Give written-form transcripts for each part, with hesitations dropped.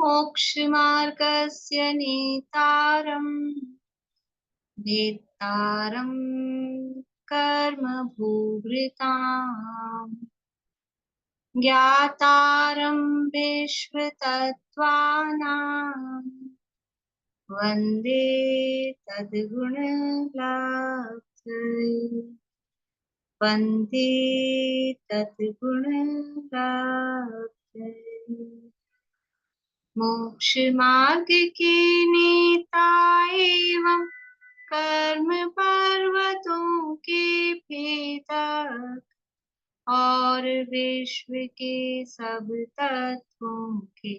मोक्षमार्गस्य नेतारम् भेत्तारम् कर्म भूभृताम् ज्ञातारम् विश्वतत्त्वानाम् वन्दे तद्गुणगात्रये वन्दे तद्गुणगात्रये मोक्ष मार्ग के नेता एवं कर्म पर्वतों के भेदक और विश्व के सब तत्वों के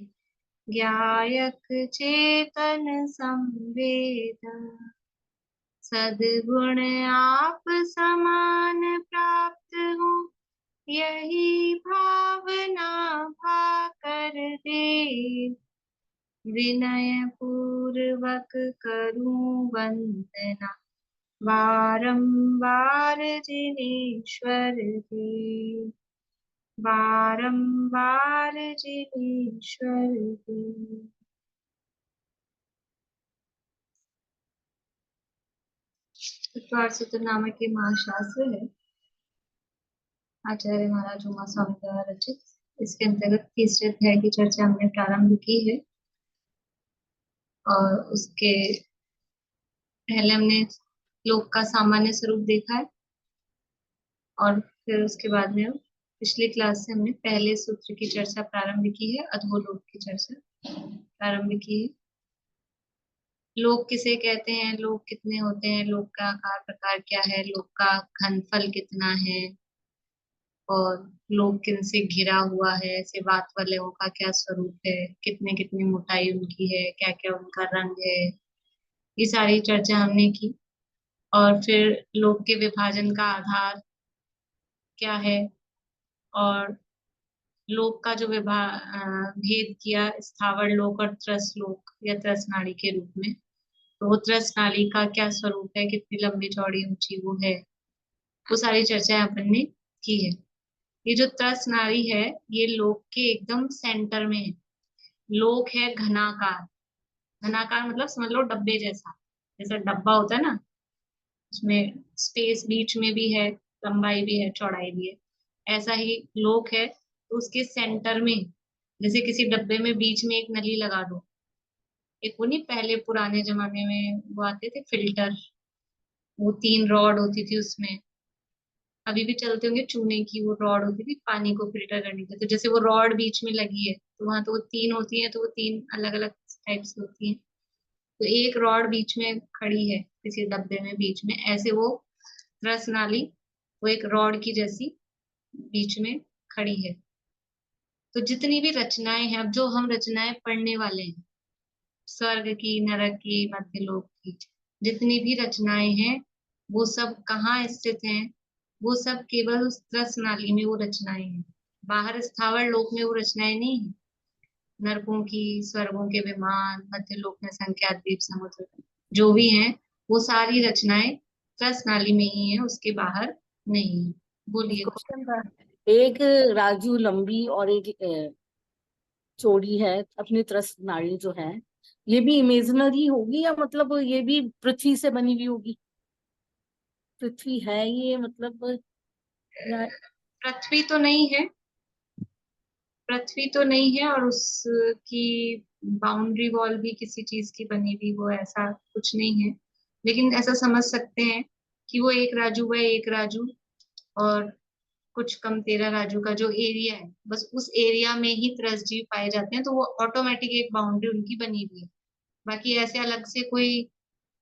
ज्ञायक चेतन संवेदक सद्गुण आप समान प्राप्त हो यही भावना भाकर दे विनय पूर्वक करूं वंदना बारंबार जिनेश्वर के बारंबार जिनेश्वर के। सूत्र नामक के महाशास्त्र है आचार्य महाराज उमा स्वामी द्वारा रचित। इसके अंतर्गत तीसरे अध्याय की चर्चा हमने प्रारंभ की है और उसके पहले हमने लोक का सामान्य स्वरूप देखा है और फिर उसके बाद में पिछली क्लास से हमने पहले सूत्र की चर्चा प्रारंभ की है, अधोलोक की चर्चा प्रारंभ की है। लोक किसे कहते हैं, लोक कितने होते हैं, लोक का आकार प्रकार क्या है, लोक का घनफल कितना है और लोक किन से घिरा हुआ है, ऐसे बात वाले का क्या स्वरूप है, कितने कितनी मोटाई उनकी है, क्या क्या उनका रंग है, ये सारी चर्चा हमने की। और फिर लोक के विभाजन का आधार क्या है और लोक का जो भेद किया स्थावर लोक और त्रस लोक या त्रस नाड़ी के रूप में, तो वो त्रस नाड़ी का क्या स्वरूप है, कितनी लंबी चौड़ी ऊंची वो है, वो सारी चर्चा अपन ने की है। ये जो त्रस नाड़ी है ये लोक के एकदम सेंटर में है। लोक है घनाकार, घनाकार मतलब समझ लो डब्बे जैसा, जैसा डब्बा होता है ना, उसमें स्पेस बीच में भी है, लंबाई भी है, चौड़ाई भी है, ऐसा ही लोक है। तो उसके सेंटर में जैसे किसी डब्बे में बीच में एक नली लगा दो, एक वो नहीं पहले पुराने जमाने में वो आते थे फिल्टर, वो 3 रॉड होती थी उसमें, अभी भी चलते होंगे, चूने की वो रॉड होती थी पानी को फिल्टर करने की। तो जैसे वो रॉड बीच में लगी है तो वहां तो वो 3 होती है, तो वो 3 अलग अलग टाइप से होती है। तो एक रॉड बीच में खड़ी है किसी डब्बे में बीच में, ऐसे वो रस नाली वो एक रॉड की जैसी बीच में खड़ी है। तो जितनी भी रचनाएं हैं, अब जो हम रचनाएं पढ़ने वाले हैं, स्वर्ग की, नरक की, मध्यलोक की, जितनी भी रचनाएं हैं वो सब कहाँ स्थित हैं, वो सब केवल उस त्रस नाली में वो रचनाएं हैं। बाहर स्थावर लोक में वो रचनाएं नहीं है। नरकों की, स्वर्गों के विमान, मध्यलोक में संख्या द्वीप समुद्र जो भी हैं, वो सारी रचनाएं त्रस नाली में ही है, उसके बाहर नहीं है। बोलिए कुछ। क्वेश्चन था, एक राजू लंबी और एक चौड़ी है, अपनी त्रस्त नाड़ी जो है, ये भी इमेजिनरी होगी या मतलब ये भी पृथ्वी से बनी हुई होगी? पृथ्वी है ये मतलब या पृथ्वी तो नहीं है, पृथ्वी तो नहीं है और उसकी बाउंड्री वॉल भी किसी चीज की बनी हुई वो ऐसा कुछ नहीं है। लेकिन ऐसा समझ सकते हैं कि वो एक राजू है, एक राजू और कुछ कम 13 राजू का जो एरिया है, बस उस एरिया में ही त्रस जीव पाए जाते हैं, तो वो ऑटोमेटिक एक बाउंड्री उनकी बनी हुई है। बाकी ऐसे अलग से कोई,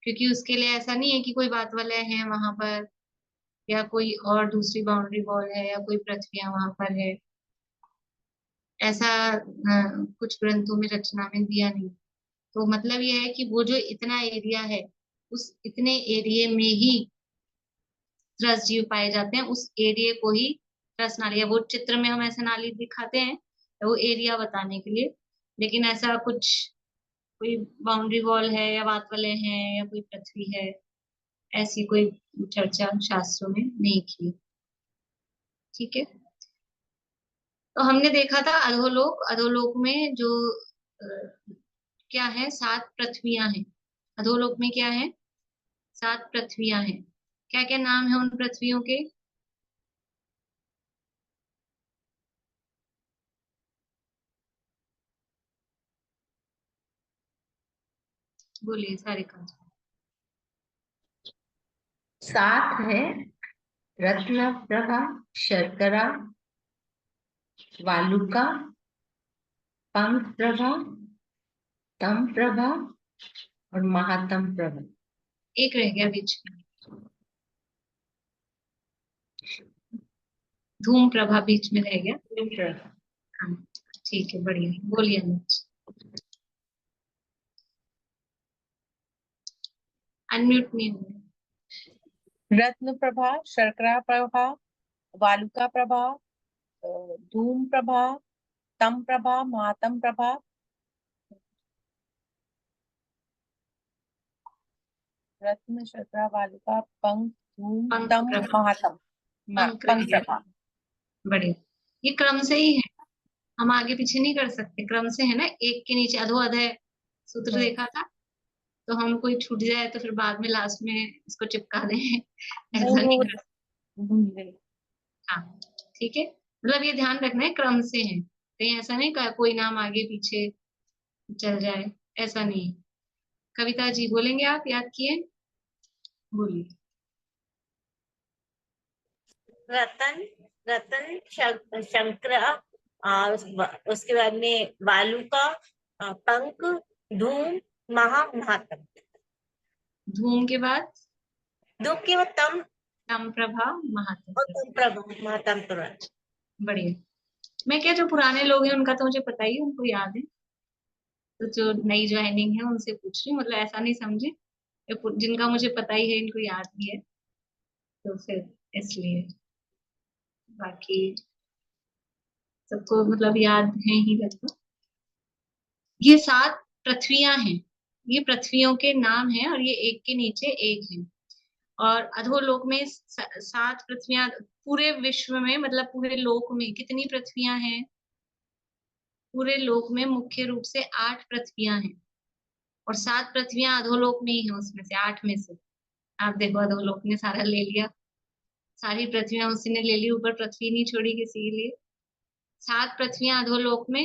क्योंकि उसके लिए ऐसा नहीं है कि कोई बात वाले हैं वहां पर या कोई और दूसरी बाउंड्री वॉल है या कोई पृथ्वी वहां पर है, ऐसा कुछ ग्रंथों में रचना में दिया नहीं। तो मतलब यह है कि वो जो इतना एरिया है, उस इतने एरिया में ही त्रस जीव पाए जाते हैं, उस एरिया को ही त्रस नाली है। वो चित्र में हम ऐसे नाली दिखाते हैं वो एरिया बताने के लिए, लेकिन ऐसा कुछ कोई बाउंड्री वॉल है या वात वाले हैं या कोई पृथ्वी है, ऐसी कोई चर्चा शास्त्रों में नहीं की। ठीक है, तो हमने देखा था अधोलोक, अधोलोक में जो क्या है, 7 पृथ्वियां हैं। अधोलोक में क्या है, 7 पृथ्वियां हैं। क्या क्या नाम है उन पृथ्वियों के? बोलिए सारिका। 7 है। रत्न प्रभा, शर्करा, वालुका, पंख प्रभा, तम प्रभा और महातम प्रभा। एक रह गया बीच में, धूम प्रभा बीच में रह गया। हाँ, ठीक है, बढ़िया, बोलिए अनुज। अनम्यूट नहीं हुआ। रत्न प्रभा, शर्करा प्रभा, वालुका प्रभा, धूम प्रभा, तम प्रभा, महातम प्रभा। रत्न, शर्करा, वालुका, पंख, धूम, पंख तम, प्रभा, महातम। पंख रह पंख गया। प्रभा। बढ़िया, ये क्रम से ही है, हम आगे पीछे नहीं कर सकते, क्रम से है ना, एक के नीचे अधो अधय सूत्र देखा था, तो हम कोई छूट जाए तो फिर बाद में लास्ट में इसको चिपका दें, नहीं ऐसा नहीं वो कर सकते। भूल गई। हाँ, ठीक है, मतलब ये ध्यान रखना है क्रम से है, कहीं ऐसा नहीं कोई नाम आगे पीछे चल जाए, ऐसा नहीं है। कविता जी बोलेंगे, आप याद किए, बोलिए। रतन, रतन, शंकरा, और उसके बाद में वालुका, पंख, धूम, महातम। धूम के बाद धूम के बाद तम तम प्रभा, महातम और प्रभा। तम प्रभा, महातम प्रभा। बढ़िया। मैं क्या, जो पुराने लोग हैं उनका तो मुझे पता ही है, उनको याद है, तो जो नई ज्वाइनिंग है उनसे पूछ रही हूँ, मतलब ऐसा नहीं समझे, जिनका मुझे पता ही है इनको याद भी है, तो फिर इसलिए, बाकी सबको मतलब याद है ही लगभग। ये 7 पृथ्वियां हैं, ये पृथ्वियों के नाम हैं, और ये एक के नीचे एक है। और अधोलोक में 7 पृथ्वियां, पूरे विश्व में मतलब पूरे लोक में कितनी पृथ्वियां हैं? पूरे लोक में मुख्य रूप से 8 पृथ्वियां हैं, और 7 पृथ्वियां अधोलोक में ही है, उसमें से 8 में से। आप देखो, अधोलोक ने सारा ले लिया, सारी पृथ्वियां उसी ने ले ली, ऊपर पृथ्वी नहीं छोड़ी किसी के लिए। 7 पृथ्वियां अधोलोक में,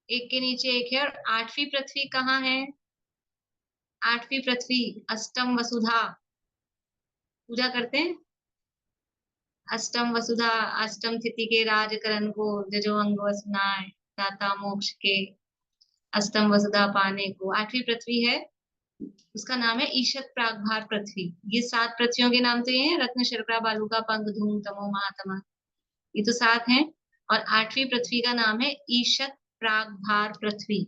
एक के नीचे एक है, और 8वीं पृथ्वी कहाँ है? 8वीं पृथ्वी अष्टम वसुधा, पूजा करते हैं, अष्टम वसुधा, अष्टम तिथि के राजकरण को जजो अंग वसुनाए, दाता मोक्ष के, अष्टम वसुधा पाने को 8वीं पृथ्वी है, उसका नाम है ईशत प्रागभार पृथ्वी। ये 7 पृथ्वियों के नाम तो ये हैं, रत्न, शर्करा, बालुका, पंख, धूम, तमो, महातमा, ये तो 7 हैं। और 8वीं पृथ्वी का नाम है ईशत प्रागभार पृथ्वी।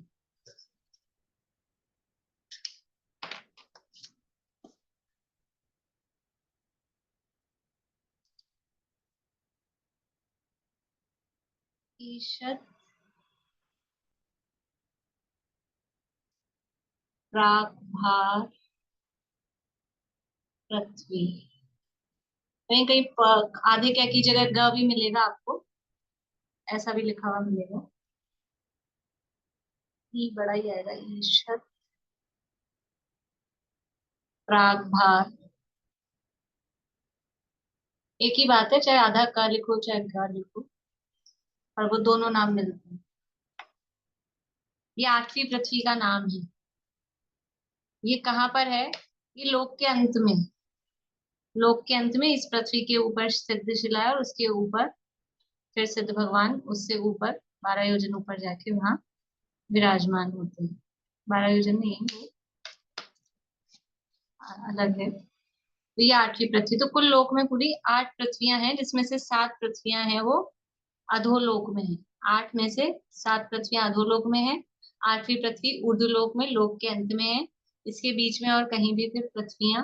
ईशत प्रागभार पृथ्वी, कहीं कहीं आधे क्या की जगह ग भी मिलेगा आपको, ऐसा भी लिखा हुआ मिलेगा, ई बड़ा ही आएगा, ईशत प्रागभार, एक ही बात है, चाहे आधा क लिखो चाहे ग लिखो, और वो दोनों नाम मिलते हैं। ये 8वीं पृथ्वी का नाम है। ये कहाँ पर है? ये लोक के अंत में, लोक के अंत में इस पृथ्वी के ऊपर सिद्ध शिला है, और उसके ऊपर फिर सिद्ध भगवान उससे ऊपर 12 योजन ऊपर जाके वहां विराजमान होते हैं। 12 योजन नहीं, वो अलग है। तो ये 8वीं पृथ्वी, तो कुल लोक में पूरी 8 पृथ्वियां हैं, जिसमें से 7 पृथ्वियां हैं वो अधोलोक में है। 8 में से 7 पृथ्वियां अधोलोक में है, 8वीं पृथ्वी ऊर्ध्वलोक में, लोक के अंत में है, इसके बीच में और कहीं भी फिर पृथ्वियां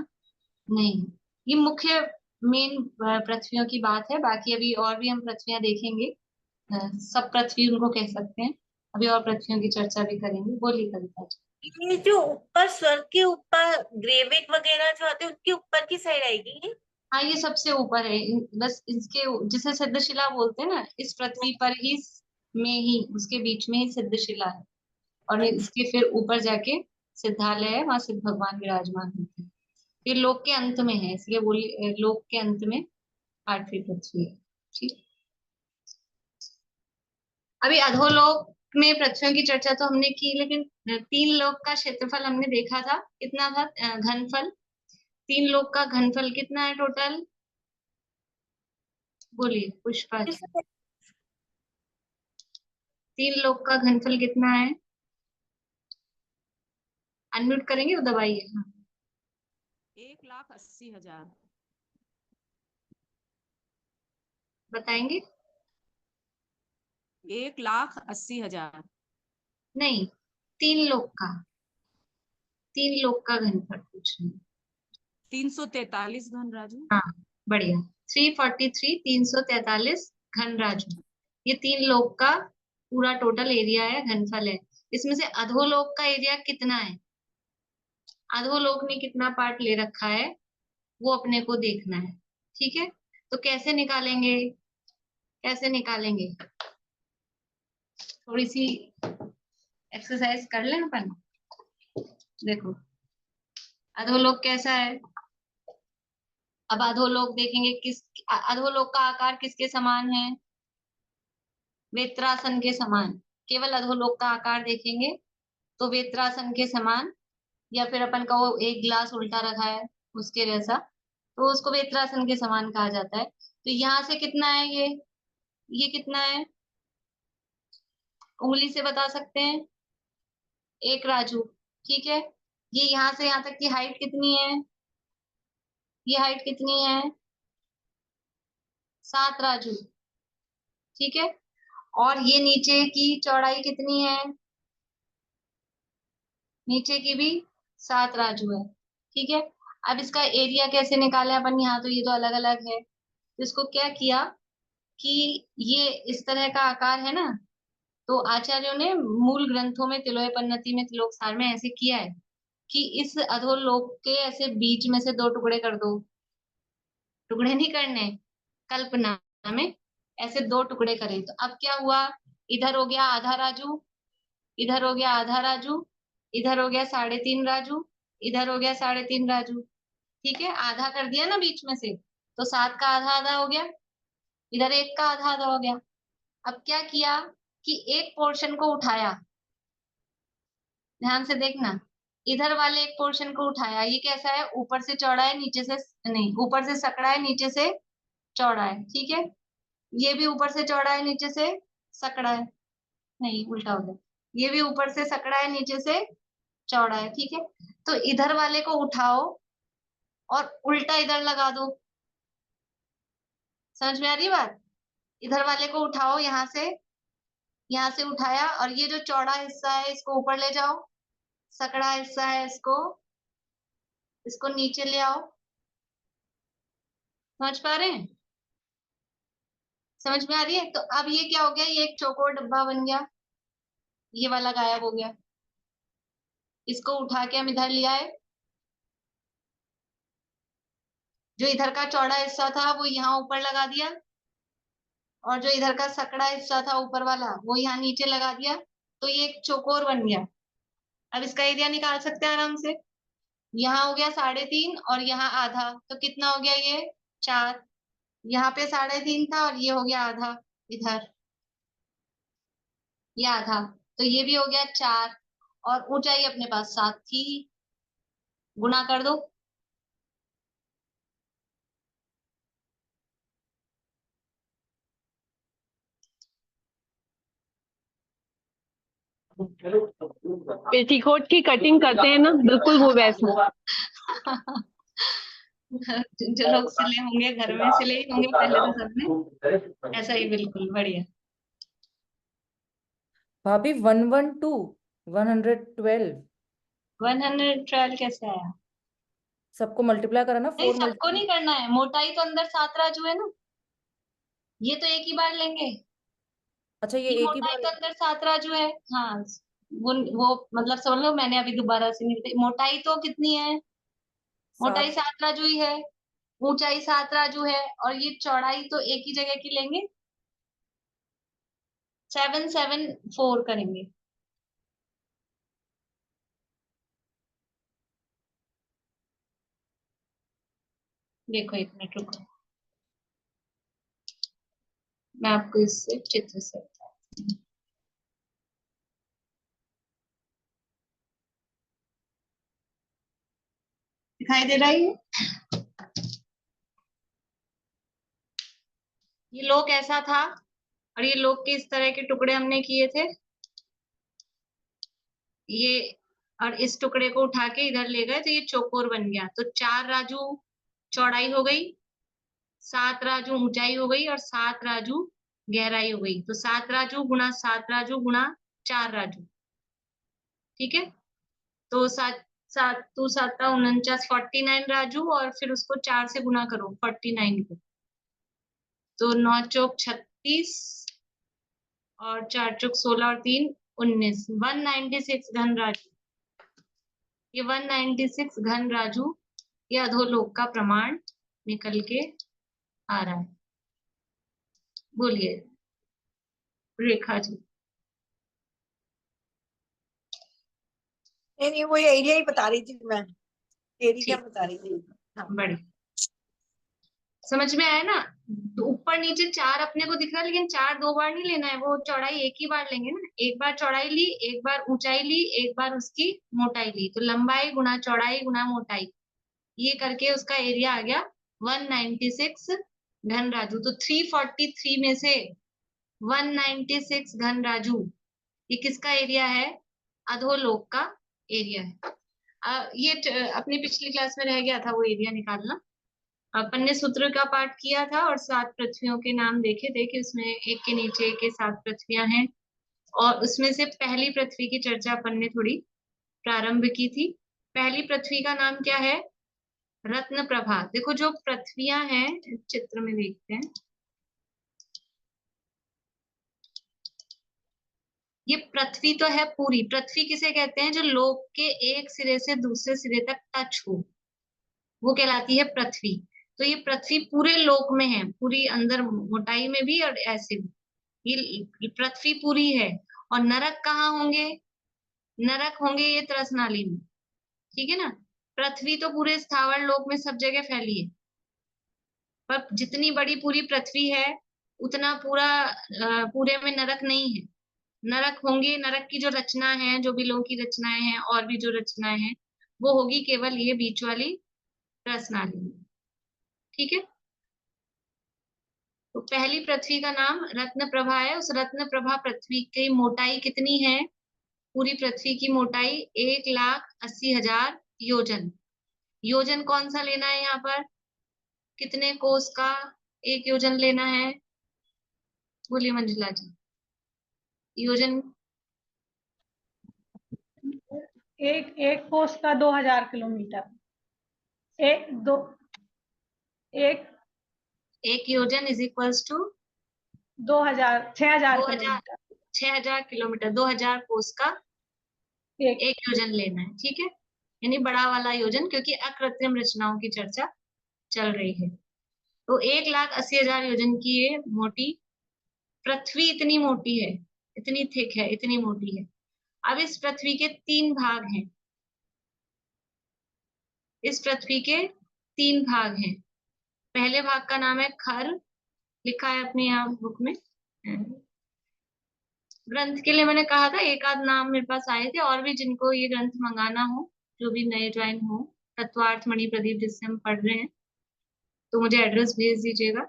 नहीं। ये मुख्य मेन पृथ्वियों की बात है, बाकी अभी और भी हम पृथ्वियां देखेंगे, सब पृथ्वी उनको कह सकते हैं, अभी और पृथ्वियों की चर्चा भी करेंगे। बोलिए कविता जी। ये जो ऊपर स्वर्ग के ऊपर ग्रेविक वगैरह जो आते हैं उनके ऊपर की साइड आएगी ये? हाँ, ये सबसे ऊपर है, बस इसके जिसे सिद्धशिला बोलते हैं ना, इस पृथ्वी पर ही में ही उसके बीच में ही सिद्धशिला है। और इसके फिर ऊपर जाके सिद्धालय है, वहां सिद्ध भगवान विराजमान होते हैं। ये लोक के अंत में है, इसलिए बोली लोक के अंत में 8वीं पृथ्वी है। ठीक, अभी अधोलोक में पृथ्वियों की चर्चा तो हमने की, लेकिन 3 लोक का क्षेत्रफल हमने देखा था, कितना था घनफल? 3 लोक का घनफल कितना है टोटल? बोलिए पुष्पा जी, 3 लोक का घनफल कितना है? अनम्यूट करेंगे तो दबाइए। हाँ 1,80,000। बताएंगे? 1,80,000। नहीं, 3 लोक का, 3 लोक का घनफल पूछ रहे हैं। 343 घन राजू। हाँ बढ़िया, 343, 343 घन राजू, ये 3 लोक का पूरा टोटल एरिया है, घनफल है। इसमें से अधोलोक का एरिया कितना है? अधोलोक ने कितना पार्ट ले रखा है वो अपने को देखना है। ठीक है, तो कैसे निकालेंगे? कैसे निकालेंगे? थोड़ी सी एक्सरसाइज कर लें अपन। देखो अधोलोक कैसा है, अब अधोलोक देखेंगे, किस अधोलोक का आकार किसके समान है? वेत्रासन के समान। केवल अधोलोक का आकार देखेंगे तो वेत्रासन के समान, या फिर अपन का वो एक ग्लास उल्टा रखा है उसके जैसा, तो उसको वेत्रासन के समान कहा जाता है। तो यहाँ से कितना है ये कितना है? उंगली से बता सकते हैं? 1 राजू। ठीक है, ये यहाँ से यहाँ तक की हाइट कितनी है? ये हाइट कितनी है? 7 राजू। ठीक है, और ये नीचे की चौड़ाई कितनी है? नीचे की भी 7 राजू है। ठीक है, अब इसका एरिया कैसे निकाले अपन? यहाँ तो ये तो अलग अलग है, तो इसको क्या किया कि ये इस तरह का आकार है ना, तो आचार्यों ने मूल ग्रंथों में तिलोय पन्नति में तिलोकसार में ऐसे किया है कि इस अधोलोक के ऐसे बीच में से 2 टुकड़े कर दो। टुकड़े नहीं करने, कल्पना में ऐसे 2 टुकड़े करे, तो अब क्या हुआ? इधर हो गया आधा राजू, इधर हो गया आधा राजू, इधर हो गया 3.5 राजू, इधर हो गया 3.5 राजू। ठीक है, आधा कर दिया ना बीच में से, तो 7 का आधा आधा हो गया, इधर 1 का आधा आधा हो गया। अब क्या किया कि एक पोर्शन को उठाया, ध्यान से देखना, इधर वाले एक पोर्शन को उठाया। ये कैसा है? ऊपर से चौड़ा है, नीचे से नहीं, ऊपर से सकड़ा है, नीचे से चौड़ा है। ठीक है, ये भी ऊपर से चौड़ा है, नीचे से सकड़ा है, नहीं उल्टा हो गया, ये भी ऊपर से सकड़ा है, नीचे से चौड़ा है। ठीक है, तो इधर वाले को उठाओ और उल्टा इधर लगा दो। समझ में आ रही बात? इधर वाले को उठाओ, यहाँ से उठाया, और ये जो चौड़ा हिस्सा है इसको ऊपर ले जाओ, सकड़ा हिस्सा है इसको नीचे ले आओ। समझ पा रहे हैं? समझ में आ रही है? तो अब ये क्या हो गया? ये एक चौकोर डब्बा बन गया, ये वाला गायब हो गया। इसको उठा के हम इधर ले आए, जो इधर का चौड़ा हिस्सा था वो यहाँ ऊपर लगा दिया, और जो इधर का सकड़ा हिस्सा था ऊपर वाला वो यहाँ नीचे लगा दिया, तो ये एक चौकोर बन गया। अब इसका एरिया निकाल सकते हैं आराम से। यहाँ हो गया 3.5 और यहाँ आधा, तो कितना हो गया? ये 4। यहाँ पे 3.5 था और ये हो गया आधा, इधर ये आधा, तो ये भी हो गया 4, और ऊंचाई अपने पास 7 थी, गुणा कर दो। पेटीकोट की कटिंग करते हैं ना, बिल्कुल वो वैसा। जो लोग सिले होंगे घर में, सिले ही होंगे पहले तो सबने, ऐसा ही बिल्कुल बढ़िया। भाभी 112 112 112 कैसे आया? सबको मल्टीप्लाई करा ना, नहीं, 4 सबको नहीं करना है, मोटाई तो अंदर 7 राजू है ना, ये तो एक ही बार लेंगे। अच्छा ये ये एक ही मोटाई बार। तो अंदर 7 राजू है। हाँ, वो मतलब समझ लो, मैंने अभी दोबारा से नहीं, मोटाई तो कितनी है? मोटाई 7 7 राजू ही है, ऊंचाई 7 राजू है, और ये चौड़ाई तो एक ही जगह की लेंगे, 774 करेंगे। देखो एक मिनट रुको, मैं आपको इससे चित्र से बताती हूँ। दिखाई दे रहा है ये लोक ऐसा था, और ये लोक के इस तरह के टुकड़े हमने किए थे, ये, और इस टुकड़े को उठा के इधर ले गए तो ये चौकोर बन गया। तो 4 राजू चौड़ाई हो गई, 7 राजू ऊंचाई हो गई, और 7 राजू गहराई हो गई। तो 7 राजू गुणा 7 राजू गुणा 4 राजू, ठीक है। तो 7 7 2 7 49, 49 राजू, और फिर उसको 4 से गुणा करो 49 को, तो 9 चौक 36, और 4 चौक 16, और 3 19, 196 घन राजू। ये 196 घन राजू, ये अधोलोक का प्रमाण निकल के आ रहा है। बोलिए रेखा जी। नहीं वो एरिया ही बता रही थी मैं, एरिया ठीक, बता रही थी। हाँ बड़ी समझ में आया ना। तो ऊपर नीचे 4 अपने को दिख रहा है, लेकिन 4 2 बार नहीं लेना है, वो चौड़ाई एक ही बार लेंगे ना। एक बार चौड़ाई ली, एक बार ऊंचाई ली, एक बार उसकी मोटाई ली, तो लंबाई गुणा चौड़ाई गुणा मोटाई, ये करके उसका एरिया आ गया 196 घन राजू। तो 343 में से 196 घन राजू, ये किसका एरिया है? अधोलोक का एरिया है। ये अपनी पिछली क्लास में रह गया था वो एरिया निकालना। अपन ने सूत्र का पाठ किया था और 7 पृथ्वियों के नाम देखे थे कि उसमें एक के नीचे एक के 7 पृथ्वियां हैं, और उसमें से पहली पृथ्वी की चर्चा अपन ने थोड़ी प्रारंभ की थी। पहली पृथ्वी का नाम क्या है? रत्न प्रभा। देखो जो पृथ्वियां हैं, चित्र में देखते हैं, ये पृथ्वी तो है पूरी। पृथ्वी किसे कहते हैं? जो लोक के एक सिरे से दूसरे सिरे तक टच हो, वो कहलाती है पृथ्वी। तो ये पृथ्वी पूरे लोक में है, पूरी अंदर मोटाई में भी और ऐसे भी, ये पृथ्वी पूरी है। और नरक कहाँ होंगे? नरक होंगे ये त्रसनाली में, ठीक है ना। पृथ्वी तो पूरे स्थावर लोक में सब जगह फैली है, पर जितनी बड़ी पूरी पृथ्वी है उतना पूरा पूरे में नरक नहीं है। नरक होंगे, नरक की जो रचना है, जो बिलों की रचनाएं हैं और भी जो रचनाएं हैं, वो होगी केवल ये बीच वाली त्रसनाली में, ठीक है। तो पहली पृथ्वी का नाम रत्न प्रभा है। उस रत्न प्रभा पृथ्वी की मोटाई कितनी है? पूरी पृथ्वी की मोटाई 1,80,000 योजन। योजन कौन सा लेना है यहाँ पर? कितने कोस का एक योजन लेना है? बोलिए मंजिला जी। योजन एक एक कोस का 2000 किलोमीटर। एक दो एक एक योजन is equals to 6000 2000 kilometre 6000 kilometre. 2000 कोस का एक। एक योजन लेना है, ठीक है। यानी बड़ा वाला योजन, क्योंकि अकृत्रिम रचनाओं की चर्चा चल रही है। तो 1,80,000 योजन की ये मोटी पृथ्वी, इतनी मोटी है, इतनी थिक है, इतनी मोटी है। अब इस पृथ्वी के 3 भाग हैं। इस पृथ्वी के 3 भाग हैं। पहले भाग का नाम है खर, लिखा है अपने यहाँ बुक में। ग्रंथ के लिए मैंने कहा था एक आध नाम मेरे पास आए थे, और भी जिनको ये ग्रंथ मंगाना हो, जो भी नए ज्वाइन हो, तत्वार्थ मणि प्रदीप जिससे हम पढ़ रहे हैं, तो मुझे एड्रेस भेज दीजिएगा,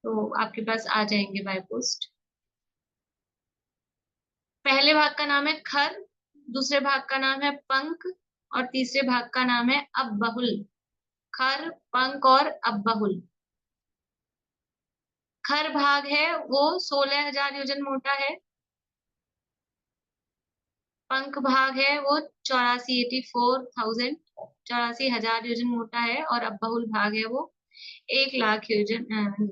तो आपके पास आ जाएंगे बाय पोस्ट। पहले भाग का नाम है खर, दूसरे भाग का नाम है पंख, और तीसरे भाग का नाम है अबहुल। खर, पंख और अबहुल। खर भाग है वो 16,000 योजन मोटा है। पंख भाग है वो 84,000 योजन मोटा है। और अबहुल भाग है वो 1,00,000 योजन,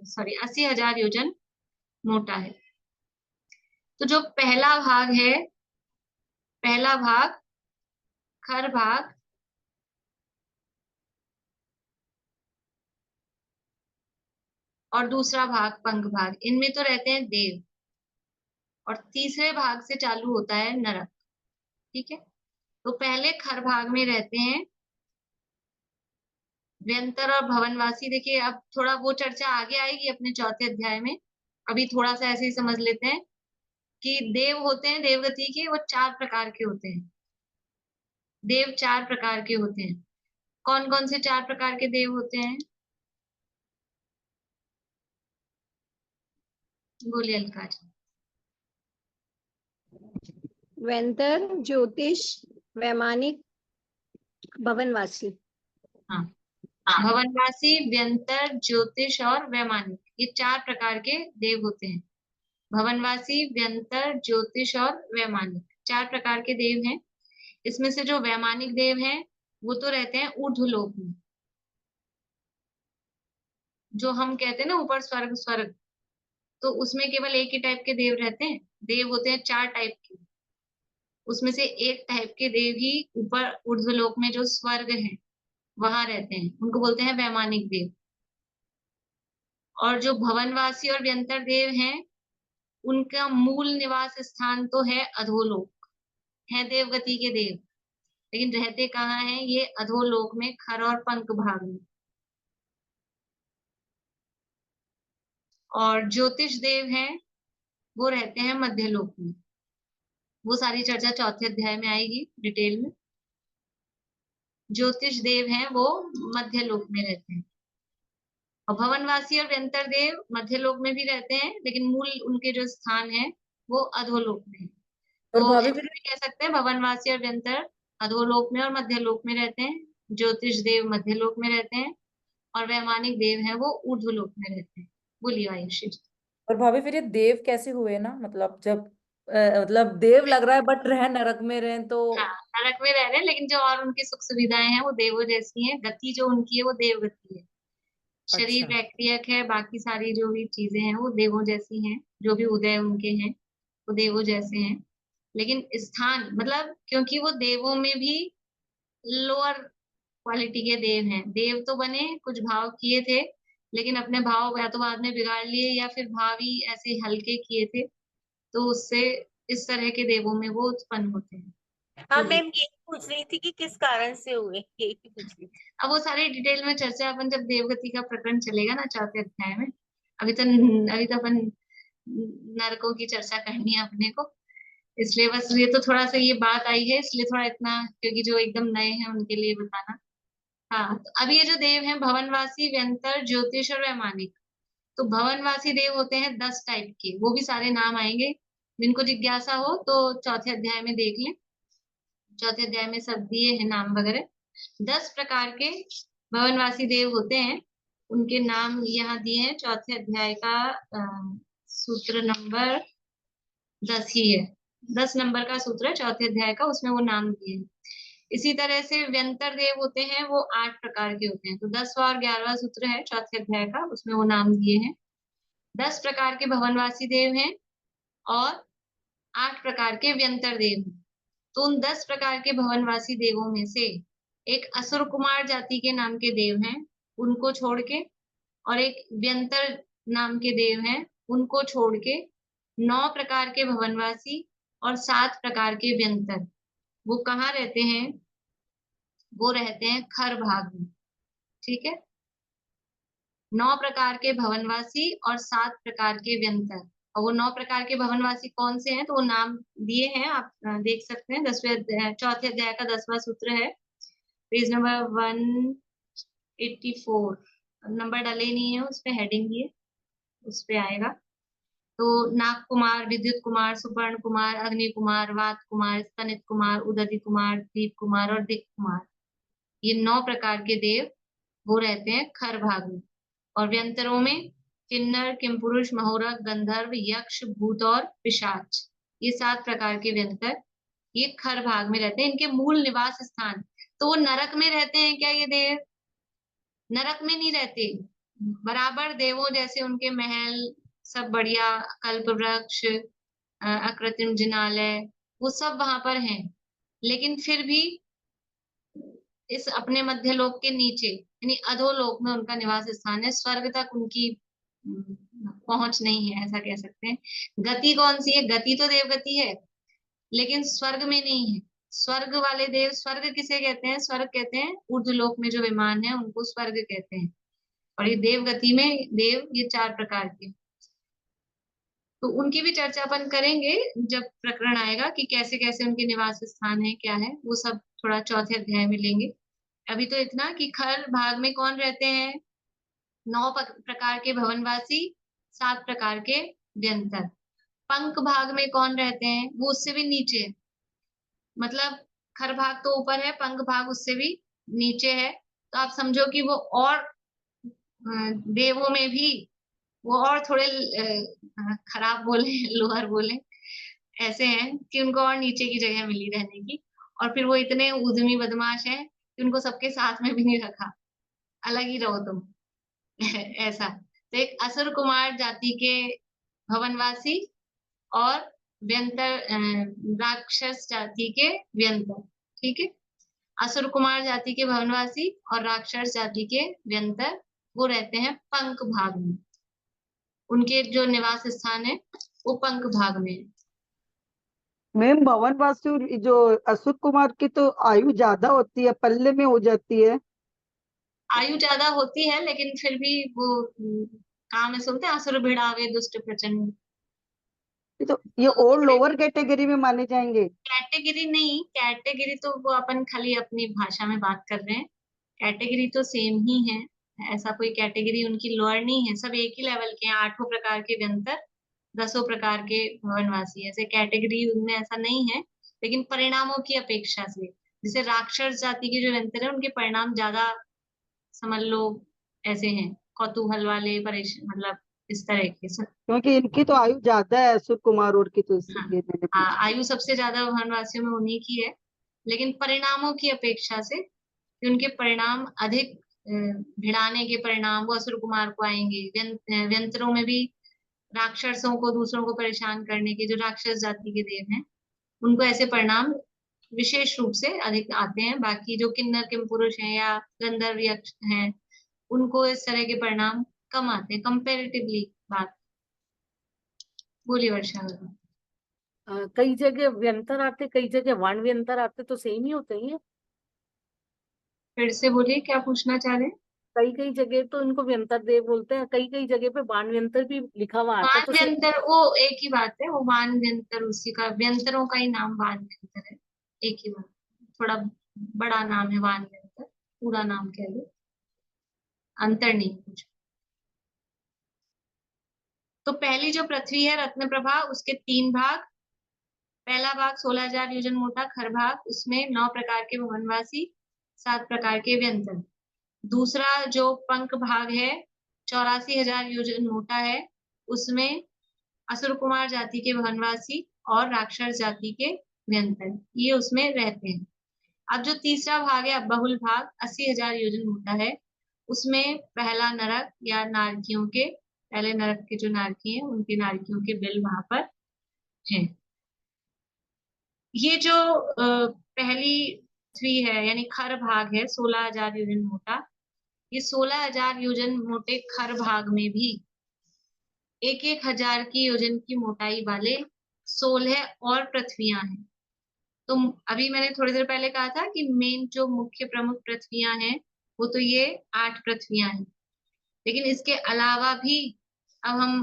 सॉरी 80,000 योजन मोटा है। तो जो पहला भाग है, पहला भाग खर भाग, और दूसरा भाग पंख भाग, इनमें तो रहते हैं देव, और तीसरे भाग से चालू होता है नरक, ठीक है। तो पहले खर भाग में रहते हैं व्यंतर और भवनवासी, देखिए अब थोड़ा वो चर्चा आगे आएगी अपने चौथे अध्याय में। अभी थोड़ा सा ऐसे ही समझ लेते हैं कि देव होते हैं देवगति के, वो 4 प्रकार के होते हैं। देव 4 प्रकार के होते हैं। कौन कौन से 4 प्रकार के देव होते हैं? बोलिए अलका जी। वेंतर, ज्योतिष, वैमानिक, भवनवासी। हाँ, भवनवासी, व्यंतर, ज्योतिष और वैमानिक, ये 4 प्रकार के देव होते हैं। भवनवासी, व्यंतर, ज्योतिष और वैमानिक 4 प्रकार के देव हैं। इसमें से जो वैमानिक देव हैं वो तो रहते हैं ऊर्ध्वलोक में, जो हम कहते हैं ना ऊपर स्वर्ग स्वर्ग, तो उसमें केवल एक ही टाइप के देव रहते हैं। देव होते हैं 4 टाइप के, उसमें से एक टाइप के देव ही ऊपर ऊर्ध्वलोक में जो स्वर्ग है वहां रहते हैं, उनको बोलते हैं वैमानिक देव। और जो भवनवासी और व्यंतर देव हैं उनका मूल निवास स्थान तो है अधोलोक, है देवगति के देव, लेकिन रहते कहाँ हैं ये? अधोलोक में, खर और पंख भाग में। और ज्योतिष देव हैं वो रहते हैं मध्यलोक में। वो सारी चर्चा चौथे अध्याय में आएगी डिटेल में। ज्योतिष देव हैं वो मध्यलोक में रहते हैं। और भवनवासी और व्यंतर देव मध्यलोक में भी रहते हैं, लेकिन मूल उनके जो स्थान है वो अधोलोक में है। और तो भाभी ऐसे फिर भी कह सकते हैं भवनवासी और व्यंतर अधोलोक में और मध्यलोक में रहते हैं, ज्योतिष देव मध्यलोक में रहते हैं, और वैमानिक देव है वो ऊर्ध्वलोक में रहते हैं। बोलिए आयुषी जी। और भाभी फिर ये देव कैसे हुए ना, मतलब जब मतलब देव लग रहा है बट रह नरक में रहे तो। हाँ, नरक में रह रहे हैं, लेकिन जो और उनकी सुख सुविधाएं हैं वो देवों जैसी हैं। गति जो उनकी है वो देव गति है। शरीर अच्छा। वैक्रियक है, बाकी सारी जो भी चीजें हैं वो देवों जैसी हैं। जो भी उदय उनके हैं वो देवों जैसे हैं। लेकिन स्थान मतलब, क्योंकि वो देवों में भी लोअर क्वालिटी के देव हैं। देव तो बने, कुछ भाव किए थे, लेकिन अपने भाव या तो बाद में बिगाड़ लिए या फिर भाव ही ऐसे हल्के किए थे, तो उससे इस तरह के देवों में वो उत्पन्न होते हैं। हाँ बोलिए। मैम, ये पूछ रही थी कि किस कारण से हुए, यही पूछ रही थी। अब वो सारी डिटेल में चर्चा अपन जब देवगति का प्रकरण चलेगा ना चौथे अध्याय में। अभी तो अपन नरकों की चर्चा करनी है अपने को, इसलिए बस ये तो थोड़ा सा ये बात आई है, इसलिए थोड़ा इतना, क्योंकि जो एकदम नए हैं उनके लिए बताना। हाँ, तो अब ये जो देव हैं भवनवासी, व्यंतर, ज्योतिष और वैमानिक, तो भवनवासी देव होते हैं 10 टाइप के। वो भी सारे नाम आएंगे, जिनको जिज्ञासा हो तो चौथे अध्याय में देख लें। चौथे अध्याय में सब दिए हैं नाम वगैरह। 10 प्रकार के भवनवासी देव होते हैं, उनके नाम यहाँ दिए हैं। चौथे अध्याय का सूत्र नंबर 10 ही है, 10 नंबर का सूत्र है चौथे अध्याय का, उसमें वो नाम दिए हैं। इसी तरह से व्यंतर देव होते हैं वो 8 प्रकार के होते हैं। तो 10वां और 11वां सूत्र है चौथे अध्याय का, उसमें वो नाम दिए हैं। 10 प्रकार के भवनवासी देव हैं और 8 प्रकार के व्यंतर देव हैं। तो उन 10 प्रकार के भवनवासी देवों में से एक असुर कुमार जाति के नाम के देव हैं, उनको छोड़ के, और एक व्यंतर नाम के देव हैं, उनको छोड़ के 9 प्रकार के भवनवासी और 7 प्रकार के व्यंतर, वो कहाँ रहते हैं? वो रहते हैं खर भाग में। ठीक है, 9 प्रकार के भवनवासी और 7 प्रकार के व्यंतर। और वो 9 प्रकार के भवनवासी कौन से हैं तो वो नाम दिए हैं, आप देख सकते हैं। चौथे अध्याय का 10वां सूत्र है, पेज नंबर 184। नंबर डले नहीं है, उस पे हेडिंग दिए, उस पे आएगा। तो नाग कुमार, विद्युत कुमार, सुपर्ण कुमार, अग्नि कुमार, वात कुमार, स्तनित कुमार, उदधि कुमार, दीप कुमार और दिक कुमार, ये 9 प्रकार के देव वो रहते हैं खर भाग में। और व्यंतरों में किन्नर, किमपुरुष, महोरक, गंधर्व, यक्ष, भूत और पिशाच, ये 7 प्रकार के व्यंतर ये खर भाग में रहते हैं। इनके मूल निवास स्थान, तो वो नरक में रहते हैं क्या ये देव? नरक में नहीं रहते, बराबर देवों जैसे उनके महल सब बढ़िया, कल्प वृक्ष, अकृत्रिम जिनालय, वो सब वहां पर हैं। लेकिन फिर भी इस अपने मध्यलोक के नीचे यानी अधोलोक में उनका निवास स्थान है। स्वर्ग तक उनकी पहुंच नहीं है, ऐसा कह सकते हैं। गति कौन सी है? गति तो देवगति है, लेकिन स्वर्ग में नहीं है। स्वर्ग वाले देव, स्वर्ग किसे कहते हैं? स्वर्ग कहते हैं ऊर्ध्वलोक में जो विमान है उनको स्वर्ग कहते हैं। और ये देव गति में देव, ये 4 प्रकार के, तो उनकी भी चर्चा अपन करेंगे जब प्रकरण आएगा कि कैसे कैसे उनके निवास स्थान है, क्या है, वो सब थोड़ा चौथे अध्याय में लेंगे। अभी तो इतना कि खर भाग में कौन रहते हैं? 9 प्रकार के भवनवासी, 7 प्रकार के व्यंतर। पंख भाग में कौन रहते हैं? वो उससे भी नीचे है, मतलब खर भाग तो ऊपर है, पंख भाग उससे भी नीचे है। तो आप समझो कि वो और देवों में भी वो और थोड़े खराब बोले, लोअर बोले, ऐसे हैं कि उनको और नीचे की जगह मिली रहने की। और फिर वो इतने उद्यमी बदमाश हैं कि उनको सबके साथ में भी नहीं रखा, अलग ही रहो तुम। ऐसा। तो एक असुर कुमार जाति के भवनवासी और व्यंतर, राक्षस जाति के व्यंतर, ठीक है। असुर कुमार जाति के भवनवासी और राक्षस जाति के व्यंतर वो रहते हैं पंख भाग में, उनके जो निवास स्थान है वो पंख भाग में है। मैम भवन वासु जो असुर कुमार की तो आयु ज्यादा होती है, पल्ले में हो जाती है। आयु ज्यादा होती है लेकिन फिर भी वो काम में सुनते हैं, असुर भिड़ावे दुष्ट प्रचंड। तो ये और लोअर कैटेगरी में माने जाएंगे? कैटेगरी नहीं, कैटेगरी तो वो अपन खाली अपनी भाषा में बात कर रहे हैं, कैटेगरी तो सेम ही है। ऐसा कोई कैटेगरी उनकी लोअर नहीं है, सब एक ही लेवल के हैं। 8 प्रकार के व्यंतर, 10 प्रकार के भवनवासी, ऐसे कैटेगरी उनमें ऐसा नहीं है। लेकिन परिणामों की अपेक्षा से, जैसे राक्षस जाति के जो व्यंतर है उनके परिणाम ज्यादा, समझ लो ऐसे हैं, कौतूहल वाले, परेशान, मतलब इस तरह के सब। क्योंकि इनकी तो आयु ज्यादा है असुर कुमार और की, तो हाँ, इसलिए मैंने पूछा। आयु सबसे ज्यादा वनवासियों में उन्हीं की है, लेकिन परिणामों की अपेक्षा से कि उनके परिणाम अधिक भिड़ाने के परिणाम वो असुर कुमार को आएंगे। व्यंतरों में भी राक्षसों को, दूसरों को परेशान करने के जो राक्षस जाति के देव हैं उनको ऐसे परिणाम विशेष रूप से अधिक आते हैं। बाकी जो किन्नर किम पुरुष हैं या गंधर्व यक्ष हैं उनको इस तरह के परिणाम कम आते हैं कंपेरेटिवली। बात बोलिए वर्षा। कई जगह व्यंतर आते, कई जगह वाण व्यंतर आते, तो सेम ही होते हैं ये? फिर से बोलिए, क्या पूछना चाह रहे हैं? कई कई जगह तो इनको व्यंतर देव बोलते हैं, कई कई जगह पे बाण व्यंतर भी लिखा हुआ आता है, वान तो सेम? व्यंतर वो एक ही बात है, वो वान व्यंतर उसी का, व्यंतरों का ही नाम वान व्यंतर है, एक ही बात। थोड़ा बड़ा नाम है वान व्यंतर, पूरा नाम कह लो, अंतर नहीं कुछ। तो पहली जो पृथ्वी है रत्न प्रभा, उसके 3 भाग। पहला भाग 16,000 योजन मोटा खर भाग, उसमें 9 प्रकार के भवनवासी, 7 प्रकार के व्यंजन। दूसरा जो पंख भाग है 84,000 योजन मोटा है, उसमें असुर कुमार जाति के वनवासी और राक्षस जाति के व्यंतर, ये उसमें रहते हैं। अब जो तीसरा भाग है बहुल भाग 80,000 योजन मोटा है, उसमें पहला नरक या नारकियों के, पहले नरक के जो नारकी हैं उनके नारकियों के बिल वहां पर हैं। ये जो पहली पृथ्वी है यानी खर भाग है 16,000 योजन मोटा, ये 16,000 योजन मोटे खर भाग में भी 1,000 की योजन की मोटाई वाले 16 और पृथ्वियां हैं। तो अभी मैंने थोड़ी देर पहले कहा था कि मेन जो मुख्य प्रमुख पृथ्वियां हैं वो तो ये 8 पृथ्वियां हैं, लेकिन इसके अलावा भी अब हम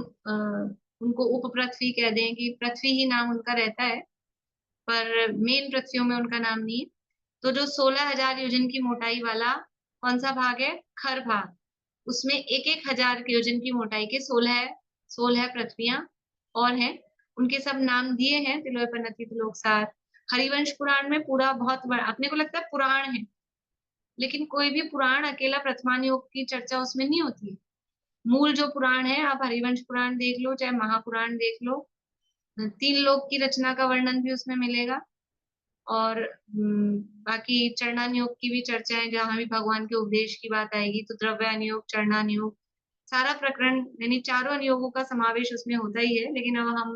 उनको उप पृथ्वी कह दें कि पृथ्वी ही नाम उनका रहता है, पर मेन पृथ्वियों में उनका नाम नहीं है। तो जो 16,000 योजन की मोटाई वाला कौन सा भाग है? खर भाग, उसमें 1,000 योजन की मोटाई के 16 पृथ्वियां और हैं। उनके सब नाम दिए हैं, तिलोपनति, तिलोकसार। हरिवंश पुराण में पूरा बहुत बड़ा, अपने को लगता है पुराण है, लेकिन कोई भी पुराण अकेला प्रथमान योग की चर्चा उसमें नहीं होती है। मूल जो पुराण है, आप हरिवंश पुराण देख लो चाहे महापुराण देख लो, 3 लोक की रचना का वर्णन भी उसमें मिलेगा। और बाकी चरणानुयोग की भी चर्चा है, जहां भी भगवान के उपदेश की बात आएगी तो द्रव्यानुयोग, चरणानुयोग, सारा प्रकरण यानी चारों अनुयोगों का समावेश उसमें होता ही है। लेकिन अब हम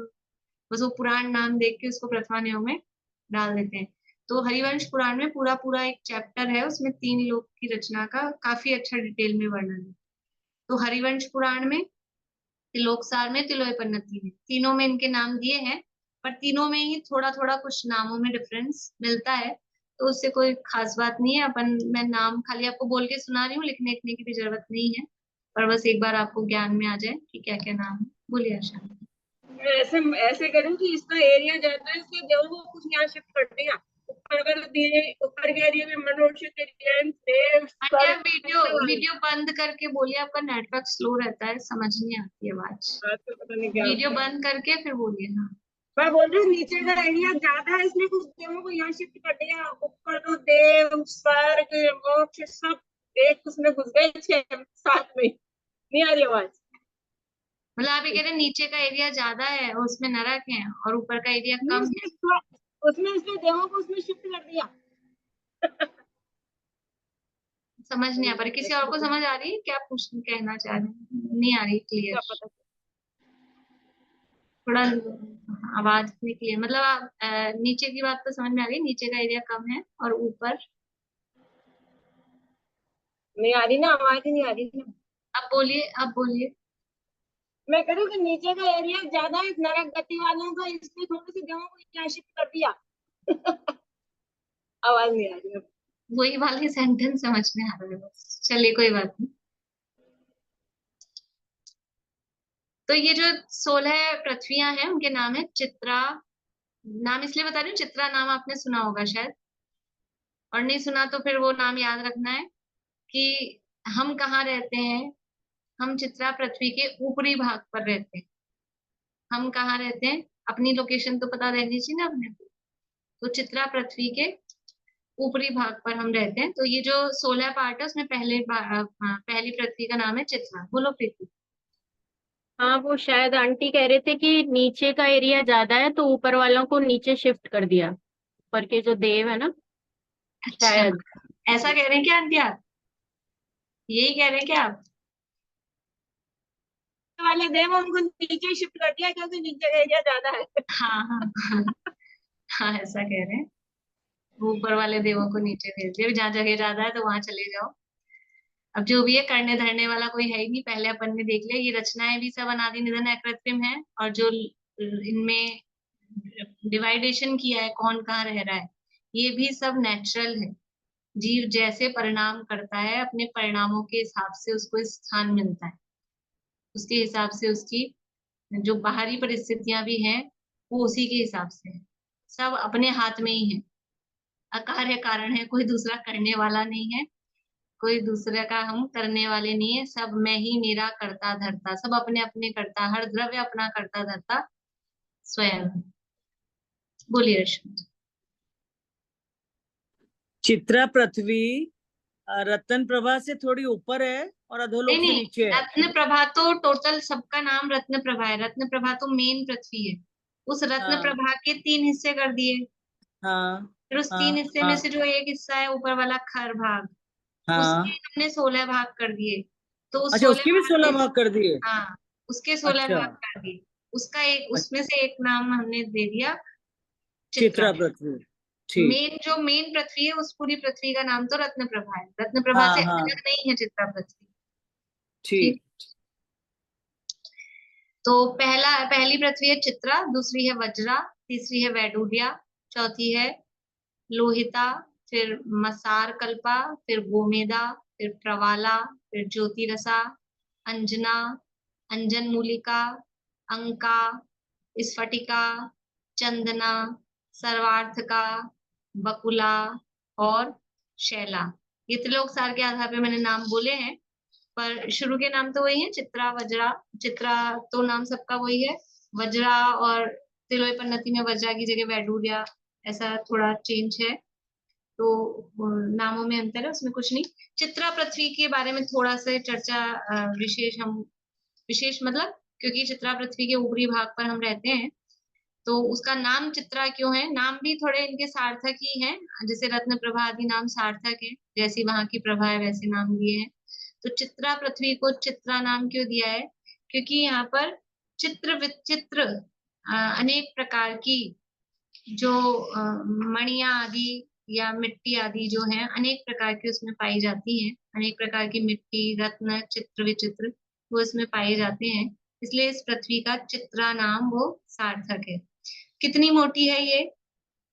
बस वो पुराण नाम देख के उसको प्रथमानुयोग में डाल देते हैं। तो हरिवंश पुराण में पूरा पूरा एक चैप्टर है, उसमें 3 लोक की रचना का काफी अच्छा डिटेल में वर्णन है। तो हरिवंश पुराण में, तिलोकसार में, तिलोपन्नति में, तीनों में इनके नाम दिए हैं। पर तीनों में ही थोड़ा थोड़ा कुछ नामों में डिफरेंस मिलता है, तो उससे कोई खास बात नहीं है। अपन मैं नाम खाली आपको बोल के सुना रही हूँ, लिखने लिखने की भी जरूरत नहीं है, पर बस एक बार आपको ज्ञान में आ जाए कि क्या क्या नाम है। बोलिए आशा। ऐसे ऐसे करूँ कि इसका एरिया ज्यादा है, इसलिए देव को कुछ यहाँ शिफ्ट कर दिया। ऊपर अगर दिए ऊपर के एरिया में मनुष्य के देव अच्छा, वीडियो बंद करके बोलिए, आपका नेटवर्क स्लो रहता है, समझ नहीं आती आवाज। पता नहीं क्या वीडियो बंद करके फिर बोलिए। हाँ, मैं बोल रही हूँ नीचे का एरिया ज्यादा है, इसलिए कुछ देवों को यहाँ शिफ्ट कर दिया। ऊपर तो देव स्वर्ग मोक्ष सब एक उसमें घुस गए, 6 7 में। नहीं आ रही आवाज? मतलब आप ये कह रहे हैं नीचे का एरिया ज्यादा है और उसमें नरक है, और ऊपर का एरिया नहीं, कम है। उसमें इसलिए देवों को उसमें शिफ्ट कर दिया। समझ नहीं आ पा रही, किसी और को समझ आ रही है क्या? पूछ कहना चाह रहे हैं? नहीं आ रही क्या क्लियर, पता। थोड़ा आवाज नहीं क्लियर। मतलब आप नीचे की बात तो समझ में आ गई, नीचे का एरिया कम है और ऊपर। नहीं आ रही ना, आवाज ही नहीं आ रही ना। अब बोलिए, अब बोलिए। मैं कह रही हूँ कि नीचे का एरिया ज्यादा है नरक गति वालों का, इसलिए थोड़ी सी देवों को यहाँ शिफ्ट कर दिया। आवाज नहीं आ रही अब। वही वाली सेंटेंस समझ में आ रहा है बस, चलिए कोई बात नहीं। तो ये जो 16 पृथ्वियां हैं उनके नाम है चित्रा। नाम इसलिए बता रही हूँ, चित्रा नाम आपने सुना होगा शायद, और नहीं सुना तो फिर वो नाम याद रखना है कि हम कहाँ रहते हैं। हम चित्रा पृथ्वी के ऊपरी भाग पर रहते हैं। हम कहाँ रहते हैं, अपनी लोकेशन तो पता रहनी चाहिए ना अपने को। तो चित्रा पृथ्वी के ऊपरी भाग पर हम रहते हैं। तो ये जो 16 पार्ट है उसमें पहली पृथ्वी का नाम है चित्रा। बोलो प्रीति। हाँ, वो शायद आंटी कह रहे थे कि नीचे का एरिया ज्यादा है तो ऊपर वालों को नीचे शिफ्ट कर दिया, ऊपर के जो देव है ना, अच्छा, शायद। ऐसा कह रहे हैं क्या आंटी आप? यही कह रहे हैं क्या आप? वाले देव उनको नीचे शिफ्ट कर दिया क्योंकि नीचे का एरिया ज्यादा है। हाँ हाँ हाँ, हाँ ऐसा कह रहे हैं। ऊपर वाले देवों को नीचे भेज दिया, जहाँ जगह ज्यादा है तो वहां चले जाओ। अब जो भी है, करने धरने वाला कोई है ही नहीं। पहले अपन ने देख लिया, ये रचनाएं भी सब अनादि निधन अकृत्रिम है, और जो इनमें डिवाइडेशन किया है कौन कहाँ रह रहा है, ये भी सब नेचुरल है। जीव जैसे परिणाम करता है, अपने परिणामों के हिसाब से उसको स्थान मिलता है, उसके हिसाब से उसकी जो बाहरी परिस्थितियां भी हैं वो उसी के हिसाब से है। सब अपने हाथ में ही है। अकार्य कारण है, कोई दूसरा करने वाला नहीं है, कोई दूसरे का हम करने वाले नहीं है। सब मैं ही मेरा करता धरता, सब अपने अपने करता, हर द्रव्य अपना करता धरता स्वयं। बोलिए अर्जुन। चित्रा पृथ्वी रतन प्रभा से थोड़ी ऊपर है और नहीं अधोलोक से नहीं, नीचे है। रत्न प्रभा तो टोटल सबका नाम रत्न प्रभा है। रत्न प्रभा तो मेन पृथ्वी है। उस रत्न हाँ प्रभा के 3 हिस्से कर दिए, हाँ फिर उस हाँ 3 हिस्से में हाँ से जो एक हिस्सा है ऊपर वाला खर भाग, उसके हाँ। हमने 16 भाग कर दिए। तो उस अच्छा, 16 उसके भी भाग 16 में, भाग कर दिए। हाँ उसके 16 अच्छा, भाग कर दिए। उसका एक, अच्छा, उसमें से एक नाम हमने दे दिया चित्रा। चित्रा पृथ्वी। ठीक। मेन पृथ्वी है, उस पूरी पृथ्वी का नाम तो रत्न प्रभा है। रत्न प्रभा हाँ से हाँ, अलग नहीं है चित्रा पृथ्वी। ठीक। ठीक। तो पहली पृथ्वी है चित्रा, दूसरी है वज्रा, तीसरी है वैडूर्या, चौथी है लोहिता, फिर मसार कल्पा, फिर गोमेदा, फिर प्रवाला, फिर ज्योतिरसा, अंजना, अंजन मूलिका, अंका, स्फटिका, चंदना, सर्वार्थका, बकुला और शैला। ये त्रिलोक सार के आधार पे मैंने नाम बोले हैं, पर शुरू के नाम तो वही है, चित्रा वज्रा। चित्रा तो नाम सबका वही है। वज्रा और तिलोय पन्नति में वज्रा की जगह वैडूर्या, ऐसा थोड़ा चेंज है। तो नामों में अंतर है, उसमें कुछ नहीं। चित्रा पृथ्वी के बारे में थोड़ा सा चर्चा विशेष मतलब, क्योंकि चित्रा पृथ्वी के ऊपरी भाग पर हम रहते हैं, तो उसका नाम चित्रा क्यों है। नाम भी थोड़े इनके सार्थक ही हैं, जैसे रत्न प्रभा आदि नाम सार्थक है, जैसी वहां की प्रभा है वैसे नाम दिए हैं। तो चित्रा पृथ्वी को चित्रा नाम क्यों दिया है, क्योंकि यहाँ पर चित्र विचित्र अनेक प्रकार की जो मणियां आदि या मिट्टी आदि जो है, अनेक प्रकार की उसमें पाई जाती हैं। अनेक प्रकार की मिट्टी, रत्न, चित्र विचित्र वो इसमें पाए जाते हैं। इसलिए इस पृथ्वी का चित्रा नाम वो सार्थक है। कितनी मोटी है ये